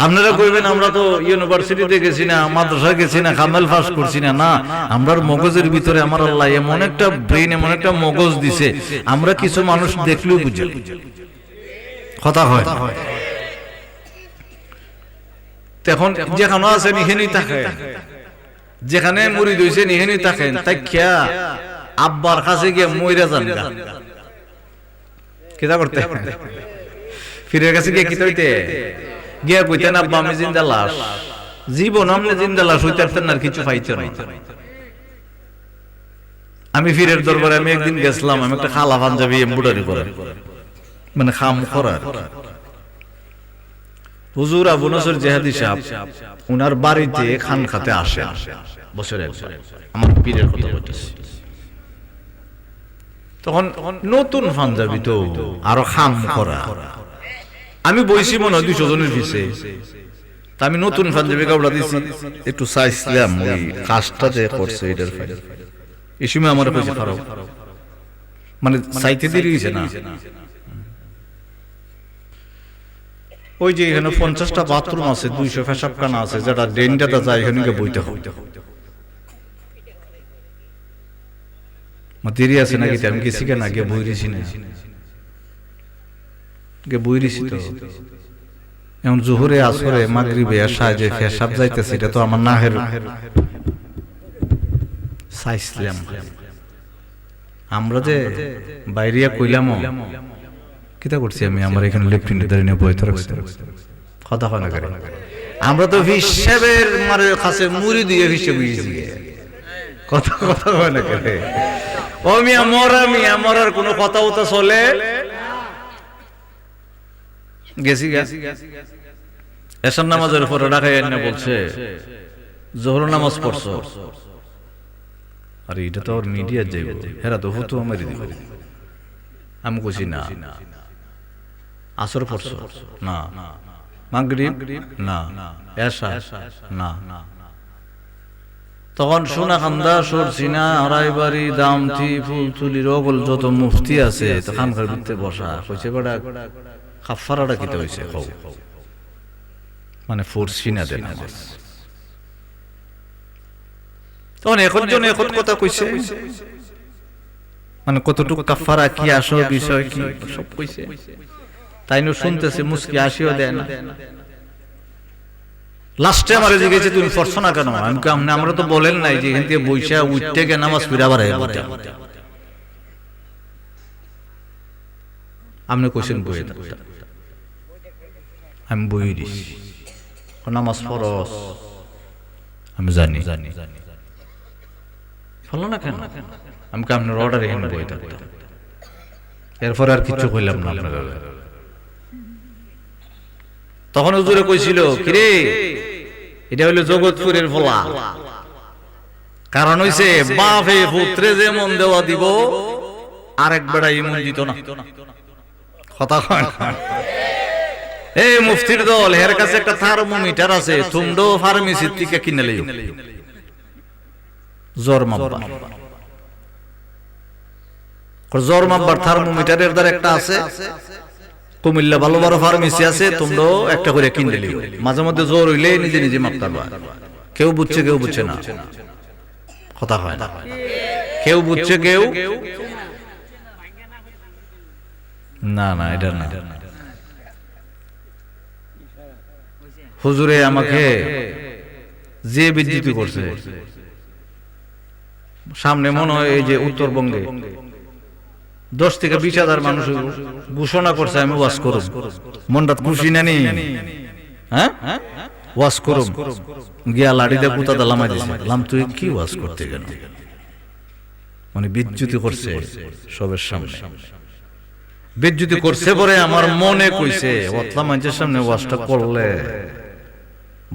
আপনারা কইবেন আমরা তো ইউনিভার্সিটিতে গেছি না, মাদ্রাসা গেছি না, কামেল পাস করছি না। না, আমরার মগজের ভিতরে আমার আল্লাহ এমন একটা ব্রেন, এমন একটা মগজ দিছে, আমরা কিছু মানুষ দেখলেও বুঝি, কথা হয় না। এখন যেখানে আছেন এখানেই থাকেন, যেখানে মুড়ি দইছেন এখানেই থাকেন, তাই খেয়া আব্বার কাছে গিয়ে মইরা যান, কিতা করতে ফিরের কাছে গিয়ে কিতা হইতে গিয়া কইতেন আব্বা আমি জিন্দা লাশ, জীবন আমনে জিন্দা লাশ হইতে পারতেন আর কিছু পাইতো না। আমি ফিরের দরবারে আমি একদিন গেছিলাম, আমি একটা খালা পাঞ্জাবি এমব্রয়ডারি করে, মানে খাম করা। হুজুর আবু নসর জেহাদি সাহেব উনার বাড়িতে খান খাতে আসেন বছরে একবার, আমার পীরের কথা বলতেছি। তখন নতুন পাঞ্জাবি তো আরো খাম করা, আমি বইছি মনে হয় 200 জনের পিছে। তা আমি নতুন পাঞ্জাবি কাপড় দিছি, একটু চাইছিলাম ওই কাজটা যে করছে এটার ফাইল, এই সময় আমার কাছে খারাপ, মানে চাইতে দেরি হয়েছে না। ওই যে এখানে 50টা বাথরুম আছে, 200 পেশাবখানা আছে, যেটা ড্রেনটা যায় এখানে বইতে হবে, দেরি আছে নাকি? আমি গেছি কেন, আগে বই রেছি না, বই রেছি তো। এখন জোহরে আসরে মাগরিবে আশায় যে পেশাব যাইতেছে, এটা তো আমার নাহের চাইছিলাম। আমরা যে বাইরিয়া কইলাম কিতা করছি আমি, আমার এখানে লেফটেন্যান্ট দাঁড়িয়ে বইতে রাখছি, কথা হয় না করে। আমরা তো হিসাবের মারে কাছে মুড়ি দিয়ে হিসেব বুঝেছি, কথা কথা হয় না করে। ও মিয়া মরার কোনো কথা উতা চলে গেছি এসার নামাজের পরে ডাকাই এনে বলছে জোহর নামাজ পড়ছো, আরে এটা তো আর মিডিয়া যাইব, হেরা তো হুতু মারি দিব। আমি কইছি না। আসর পড়ছো না, মাগরিব না, এশা না। তখন সোনাকান্দা, সরসিনা, আড়াইবাড়ি, দামথি, ফুলতুলির ওগল যত মুফতি আছে খানকার ভিতরে বসা, কইছে বেটা কাফারাটা কিতে হইছে, মানে ফোরসিনা দেন। তখন একজন এক কথা কইছে, মানে কতটুকু কাফারা কি, আসল বিষয় কি সব কইছে। তাই নো শুনতেছে, মুস্কি আসিও দেয় না। লাস্টে আমার জিজ্ঞেস তুমি পড়ছো না কেন? আমি আমরা তো বলেন নাই যে এখান থেকে বইসা উঠতে গিয়ে নামাজ ফিরাবার আপনি কোশ্চেন বইয়ে, আমি বই দিছি নামাজ ফরজ, আমি জানি ফলো না কেন, আমি আপনার অর্ডার এখানে বই থাকতাম। এরপর আর কিছু কইলাম না আপনার। তখন হুজুরে কইছিল, কিরে এটা হইলো জগৎপুরের ফলা, কারণ হইছে বাপে পুত্রে যে মন দেওয়া দিব আরেক বেড়া ইমন দিত না, কথা কয় না। এই মুফতির দল, এর কাছে একটা থার্মোমিটার আছে, তুমডো ফার্মেসির থেকে কিনে লইও, জ্বর মাপবা। জ্বর মাপবার থার্মোমিটারের দ্বারা একটা আছে, কুমিল্লা ভালো বড় ফার্মেসি আছে, তোমরাও একটা করে কিনে লিও। মাঝে মধ্যে জ্বর হইলে নিজে নিজে মাপতে পারবা। কেউ বুঝছে কেউ বুঝছে না, কথা হয় না। কেউ বুঝছে কেউ না, না এটা না। হুজুরে আমাকে যে বিদ্যুতি করছে, সামনে মনে হয় এই যে উত্তরবঙ্গে 10 থেকে 20,000 মানুষ ঘোষণা করছে আমি ওয়াজ করব, মনটা খুশি না নি? হ্যাঁ, ওয়াজ করব। গিয়া লাড়িতে পুতাটা লামাই দিছে, লাম তুই কি ওয়াজ করতে গেল, মানে বিদ্যুতি করছে সবের সামনে, বিদ্যুতি করছে। পরে আমার মনে কইছে ওতলা মানুষের সামনে ওয়াজটা করলে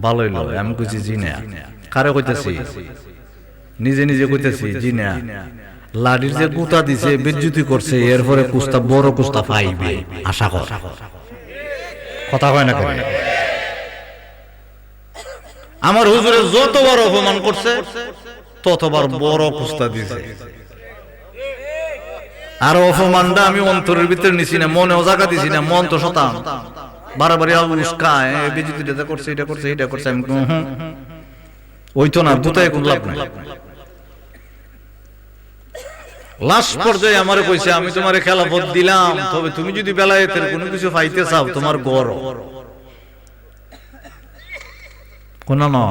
ভালোই লয়। আমি কইছি জি না। কারে কইতেছি? নিজে নিজে কইতেছি জি না। লাড়ির যে গুতা দিছে, বিদ্যুতি করছে, এরপরে কুস্তা বড় কুস্তা পাইবে আশা কর, কথা হয় না কেন? আমার হুজুরে যতবার অপমান করছে ততবার বড় কুস্তা দিয়েছে। আর অপমানটা আমি অন্তরের ভিতরে নিছি না, মনেও জায়গা দিছি না, মন তো শতান বারবার উস্কায় বেজিটা করছে, এটা করছে, এটা করছে। আমি ওই তো না, দুটাই কোন লাভ নাই। লাস্ট পর্যায়ে আমারে কইছে, আমি তোমারে খেলাফত দিলাম, তবে তুমি যদি বেলায়েতের কোনো কিছু পাইতে চাও তোমার গড় কোন না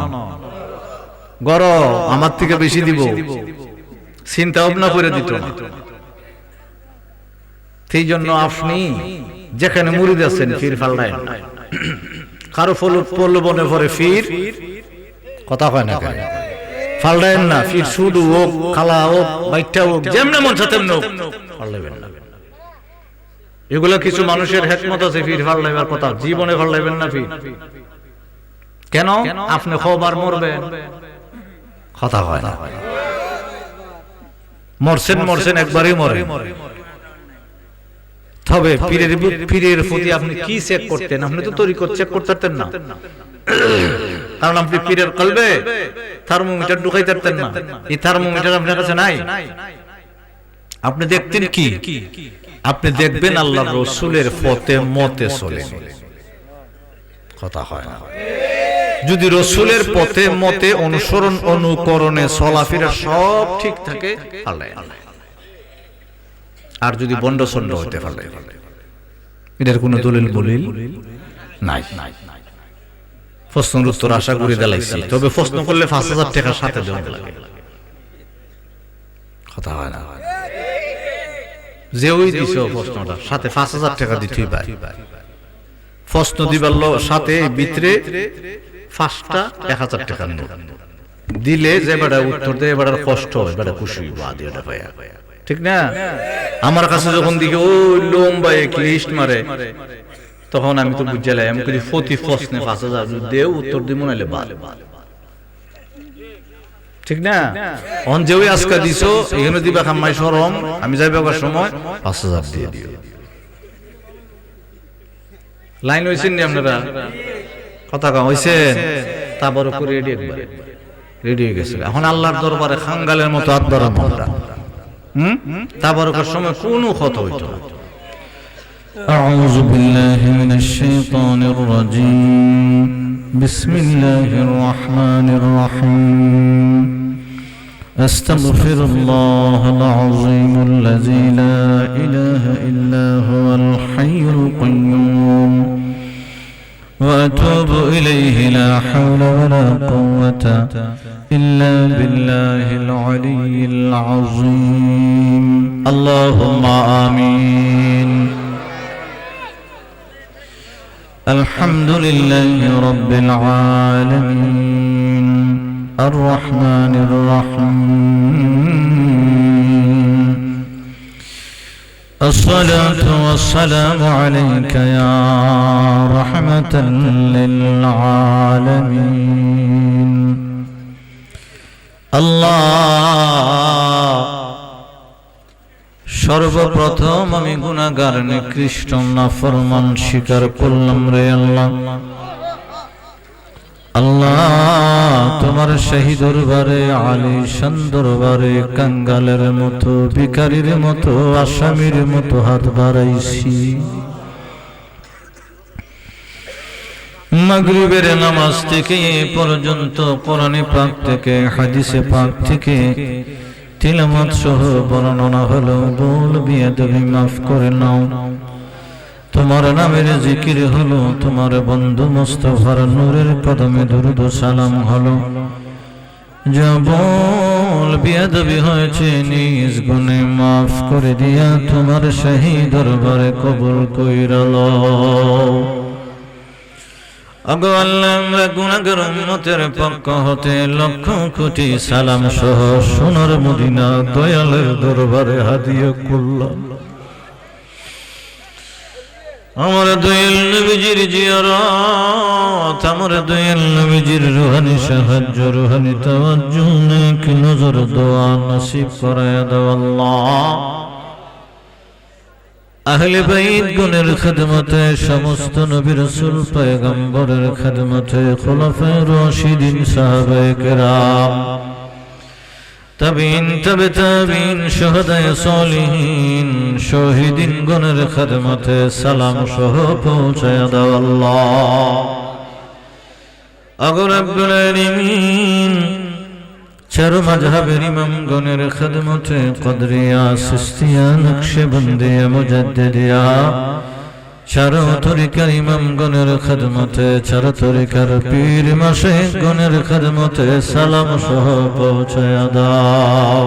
গড় আমার থেকে বেশি দিব, চিন্তা ভাবনা করে দিত না। সেই জন্য আপনি যেখানে মুরিদ আছেন ফির ফালদায় না, কারো প্রলোভনে পরে ফির কথা হয় না কেন ফালদায় না, ফির শুধু হোক খালা হোক বাইটা হোক যেমন মন সাথে ফালদাইবেন না। এগুলো কিছু মানুষের হেকমত আছে, ফির ফালদাইবার কথা জীবনে ফালদাইবেন না। ফির কেন? আপনি খবর মরবেন, কথা হয় না। মরছেন একবারই মরে। তবে পীরের প্রতি আপনি কি চেক করতেন? আপনি তো তরিকত চেক করতেন না, কারণ আপনি পীরের কলবে থার্মোমিটার ঢুকাইতেন না। এই থার্মোমিটার আপনার কাছে নাই। আপনি দেখতেন কি? আপনি দেখবেন আল্লাহর রাসূলের পথে মতে চলে, কথা হয় না। যদি রাসূলের পথে মতে অনুসরণ অনুকরণে চলাফেরা সব ঠিক থাকে, আল্লাহ আল্লাহ। আর যদি বন্ড সন্ড হইতে পারে, এটার কোনো দলিল বলিল নাই। প্রশ্নের উত্তর আশা করি দিলাইছি, তবে প্রশ্ন করলে ৫,০০০ টাকার সাথে দেওয়া লাগে, কথা হয় না। যে ওই দিছে প্রশ্নটা সাথে ৫,০০০ টাকা দিতেই পারে। প্রশ্ন দিবার সাথে ভিতরে ৫টা ১,০০০ টাকা দিলে যে বেটা উত্তর দেয় এবার কষ্ট হয়, বেটা খুশি বাদ এটা পায়া, ঠিক না? আমার কাছে যখন দিকে ওই লম্বা এক লিস্ট মারে, তখন আমি তো বুঝালাই, আমি করি প্রতি প্রশ্নে ৫,০০০ দেও, উত্তর দিব নাইলে বাদ, ঠিক না? অন যে ওই আজকা দিছো এখানে দিবা খাম্মাই শরম, আমি যাইবার সময় ৫,০০০ দিয়ে দিও। লাইন হইছেন নি আপনারা? কথা কম হইছেন? তারপর করে রেডি, একবার রেডি হয়ে গেছে। এখন আল্লাহর দরবারে খাঙ্গালের মতো হাত ধরা মনটা, তাবারকের সময় কোনো ক্ষত হইতো না। أعوذ بالله من الشيطان الرجيم بسم الله الرحمن الرحيم أستغفر الله العظيم الذي لا إله إلا هو الحي القيوم وأتوب إليه لا حول ولا قوة إلا بالله العلي العظيم اللهم آمين الحمد لله رب العالمين الرحمن الرحيم الصلاة والسلام عليك يا رحمة للعالمين الله সর্বপ্রথম আমি গুনাহগার নিকৃষ্ট নাফরমান স্বীকার করলাম রে আল্লাহ। আল্লাহ তোমার শাহী দরবারে আলিশান দরবারে কাঙ্গালের মতো ভিখারির মতো আসামির মতো হাত বাড়াইছি। মাগরিবের নামাজ থেকে এ পর্যন্ত কোরআনে পাক থেকে হাদিসে পাক থেকে তিলাওয়াত সহ বর্ণনা হলো, ভুল বিয়াদবি মাফ করে নাও। তোমার নামের জিকির হলো, তোমার বন্ধু মুস্তাফার নূরের কদমে দুরূদ ও সালাম হলো। যা ভুল বিয়াদবি হয়েছে নিজ গুণে মাফ করে দিয়া তোমার শাহী দরবারে কবুল কইরা লও। আগো আল্লাহ, আমরা গুনাহগার উম্মতের পক্ষ হতে লক্ষ কোটি সালাম সহ সোনার মদিনা দয়ালের দরবারে হাদিয়া করলাম। আমার দয়াল নবীজির জিয়ারত, আমার দয়াল নবীজির রুহানি সাহায্য, রুহানি তাওয়াজ্জুহ, নেক নজর দোয়া নসিব করায়া দাও আল্লাহ। আহলে বাইত গণের খিদমতে, সমস্ত নবী রাসূল পয়গম্বরের খিদমতে, খুলাফায়ে রাশিদিন, সাহাবায়ে কেরাম, তাবিঈন, তাবে তাবিঈন, শুহাদায়ে সালিহিন, শহীদিন গণের খিদমতে সালাম সহ পৌঁছায়া দাও আল্লাহ। আগো রব্বুল আলামিন, চার মাযহাবের ইমামগণের খিদমতে, কদরিয়া, চিশতিয়া, নকশবন্দিয়া, মুজাদ্দিদিয়া, চার তরিকার ইমামগণের খিদমতে, চার তরিকার পীর মাশায়েখগণের খিদমতে সালাম সহ পৌঁছায়া দাও।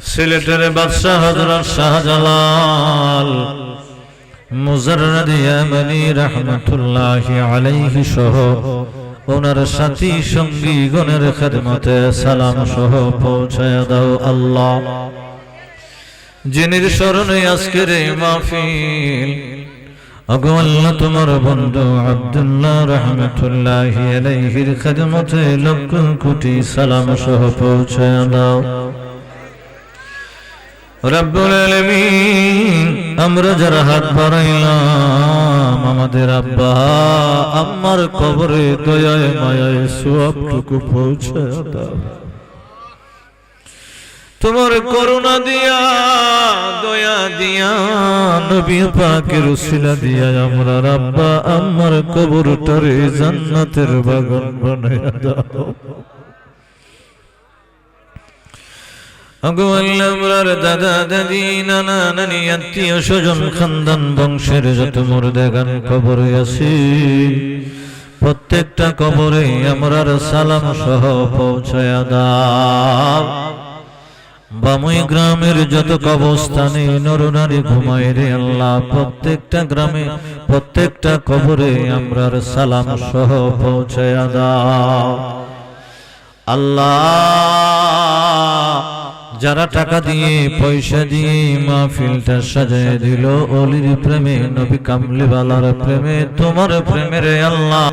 সিলেটের বাদশাহ হযরত শাহজালাল মুজাররদ ইয়ামানি রাহমাতুল্লাহি আলাইহি সহ ওনার সাথী সঙ্গী গণের খিদমতে সালাম সহ পৌঁছায়া দাও আল্লাহ। যিনির স্মরণে আজকের এই মাহফিল, ওগো আল্লাহ তোমার বন্ধু আব্দুল্লাহ রাহমাতুল্লাহি আলাইহির খিদমতে লক্ষ কোটি সালাম সহ পৌঁছায়া দাও রব্বুল আলামিন। আমরা যারা হাত বাড়াইলাম, আমাদের আব্বা আম্মার কবরে দয়ায় মায়ায় সওয়াবটুকু পৌঁছায়া দাও। তোমার করুণা দিয়া, দয়া দিয়া, নবী পাকের উসিলা দিয়া আমরা আব্বা আম্মার কবরটারে জান্নাতের বাগান বানায়া দাও। আমরার দাদা দাদি, নানা নানি, আত্মীয় স্বজন, খানদান বংশের যত মুর্দাগান কবরে আছে, প্রত্যেকটা কবরে আমরার সালাম সহ পৌঁছায়া দাও। বামুই গ্রামের যত কবরস্থানে নরনারী ঘুমায় রে আল্লাহ, প্রত্যেকটা গ্রামে প্রত্যেকটা কবরে আমরার সালাম সহ পৌঁছায়া দাও আল্লাহ। যারা টাকা দিয়ে, পয়সা দিয়ে মাহফিলটা সাজায় দিল, অলির প্রেমে, নবী কামলিওয়ালার প্রেমে, তোমার প্রেমের আল্লাহ,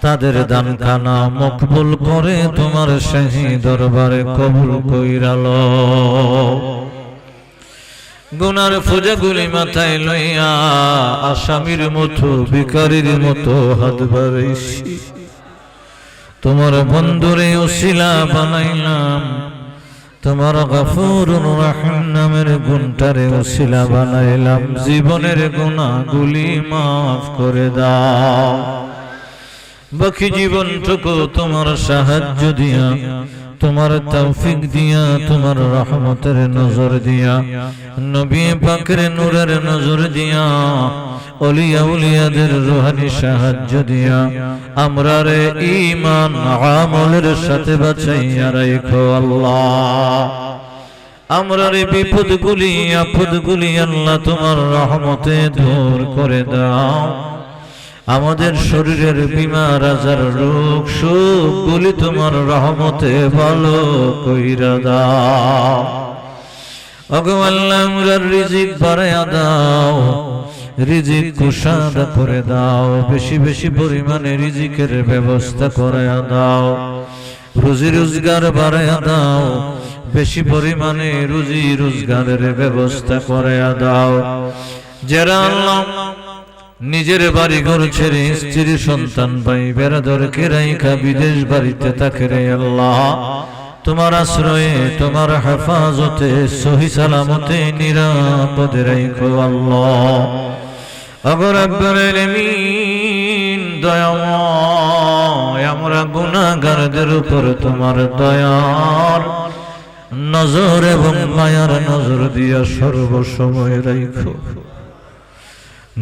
তাদের দান খানা মকবুল করে তোমার শাহী দরবারে কবুল কইরালো। গুনার ফোঁজাগুলি মাথায় লইয়া আসামির মতো, ভিখারির মতো হাত বাড়াইছি, তোমার বন্ধুরে উসিলা বানাইলাম, তোমার গফুরুর রহিম নামের গুণটারে উসিলা বানাইলাম। জীবনের গুনাহগুলি মাফ করে দাও। বাকি জীবনটুকু তোমার সাহায্য দিয়া, তোমার তৌফিক দিয়া, তোমার রহমতের নজর দিয়া, নবী পাকের নূরের নজর দিয়া, ওলিয়া উলিয়াদের রূহানি সাহায্য দিয়া আমরা রে ঈমান আমলের সাথে বাঁচাইয়া রাখো আল্লাহ। আমরা রে বিপদগুলি আপদগুলি আল্লাহ তোমার রহমতে দূর করে দাও। আমাদের শরীরের বিমার আজার রোগ শোকগুলি তোমার রহমতে ভালো কইরা দাও। ওগো আল্লাহ আমরার রিজিক বাড়ায়া দাও, রিজিক কুশাদা করে দাও, বেশি বেশি পরিমাণে রিজিকের ব্যবস্থা করে দাও। রুজি রোজগার বাড়ায়া দাও, বেশি পরিমাণে রুজি রোজগারের ব্যবস্থা করে দাও। যারা আল্লাহ নিজের বাড়ি ঘর ছেড়ে স্ত্রী সন্তান ভাই বেরাদরকে রাইখা বিদেশ বাড়িতে থাকে রে আল্লাহ, তোমার আশ্রয়ে, তোমার হেফাজতে, সহি সালামতে, নিরাপদে রাখো আল্লাহ। ওগো রব্বুল আলামিন দয়াময়, আমরা গুনাহগারদের উপর তোমার দয়ার নজর এবং মায়ার নজর দিয়া সর্বসময় রাখো।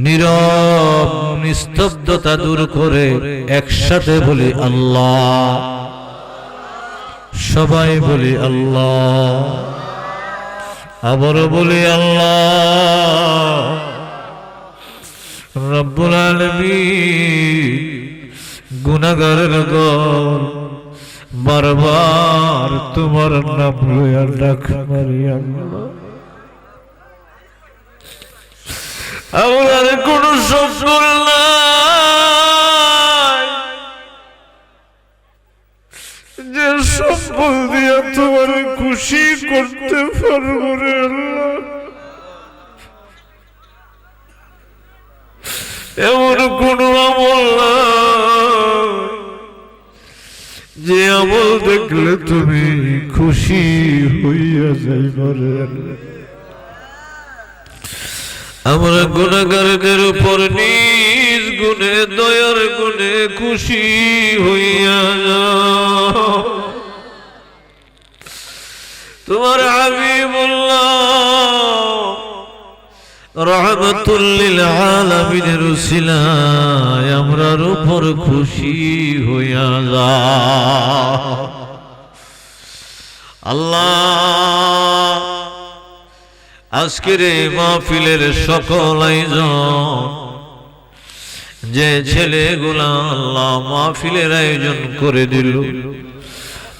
নীরব নিস্তব্ধতা দূর করে একসাথে বলি আল্লাহ, সবাই বলি আল্লাহ, আবারও বলি আল্লাহ। রব্বুল আলামিন গুনাহগারের ঘর বারবার তোমার নাম লইয়া ডাক মারি আল্লাহ। আমার কোন সম্পদ নাই যে সম্পদ দিয়া তোমার খুশি করতে পারবো রে আল্লাহ। যাই পরে আমরা গুনাহগারদের উপর নিজ গুণে দয়ার গুণে খুশি হইয়া যাও। তোমার হাবিবুল্লাহ রাহমাতুল লিল আলামিনের উসিলায় আমরার উপর খুশি হইয়া যাও। আল্লাহ আজকের এই মাহফিলের সকল আয়োজন যে ছেলেগুলা আল্লাহ মাহফিলের আয়োজন করে দিল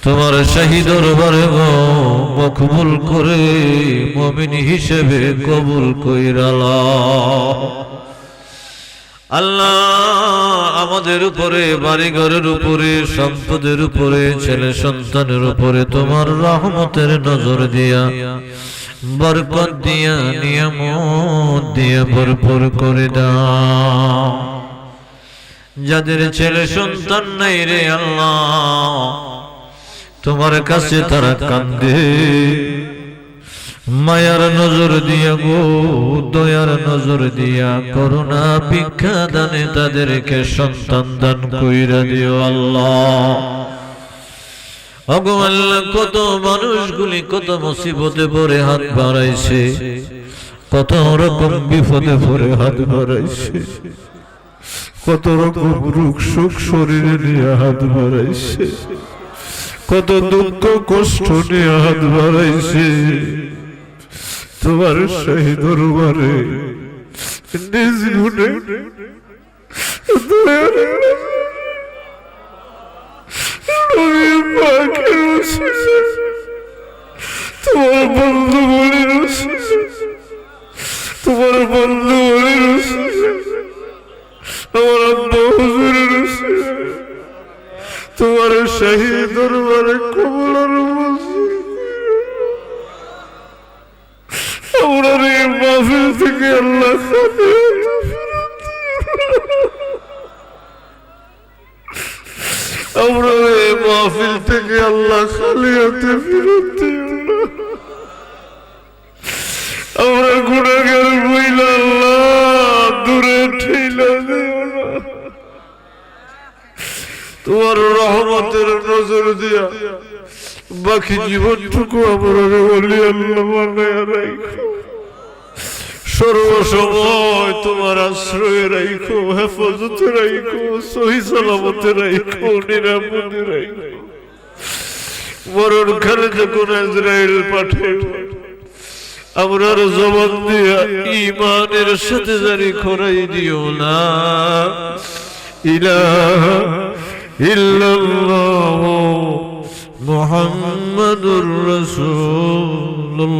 তোমার শাহী দরবারে মকবুল করে মুমিন হিসেবে কবুল কইরালা। আল্লাহ আমাদের উপরে বাড়িঘরের উপরে সম্পদের উপরে ছেলে সন্তানের উপরে তোমার রহমতের নজর দিয়া বরকত দিয়া নিয়ামত দিয়া ভরপুর করে দাও। যাদের ছেলে সন্তান নাই রে আল্লাহ তোমার কাছে তারা কান্দে, মায়ার নজর দিয়া গো দয়ার নজর দিয়া করুণা ভিক্ষা দানে তাদেরকে সন্তান দান কইরা দিও আল্লাহ। ওগো আল্লাহ কত মানুষগুলি কত মুসিবতে পড়ে হাত বাড়াইছে, কত রকম বিপদে পড়ে হাত বাড়াইছে, কত রকম রোগ সুখ শরীরে নিয়ে হাত বাড়াইছে, কত দুঃখ কষ্ট নিয়ে হাত বাড়াইছে। তোমার শাহী দরবারে নিজ গুণে নবী পাকের উসিলায় তোমার বন্ধু বলির উসিলায় তোমার বন্ধু বলির উসিলায় আমার আব্বা হুজুরের উসিলায় তোমার শাহী দরবারে কবুল আর মঞ্জুর আমরা এই মাহফিল থেকে আল্লাহ আমরা এই মাহফিল থেকে আল্লাহ খালি হাতে ফেরত দিও না। আমরা গুনাহগার বইলা আল্লাহ দূরে ঠেলা দিও না। তোমার রহমতের নজর দিয়া বাকি জীবনটুকু আমরা বলি আল্লাহ বানায়া রাখো, সর্বসময় তোমার আশ্রয়ে রাখো, হেফাজতে রাখো, সহি সালামতে রাখো, নিরাপদে রাখো। মরণ কালে যখন ইসরাইল পাঠাইব আমরার জবান দিয়া ঈমানের সাথে জারি করাই দিও না ইলাহা ইল্লাল্লাহ মুহাম্মাদুর রাসূলুল্লাহ।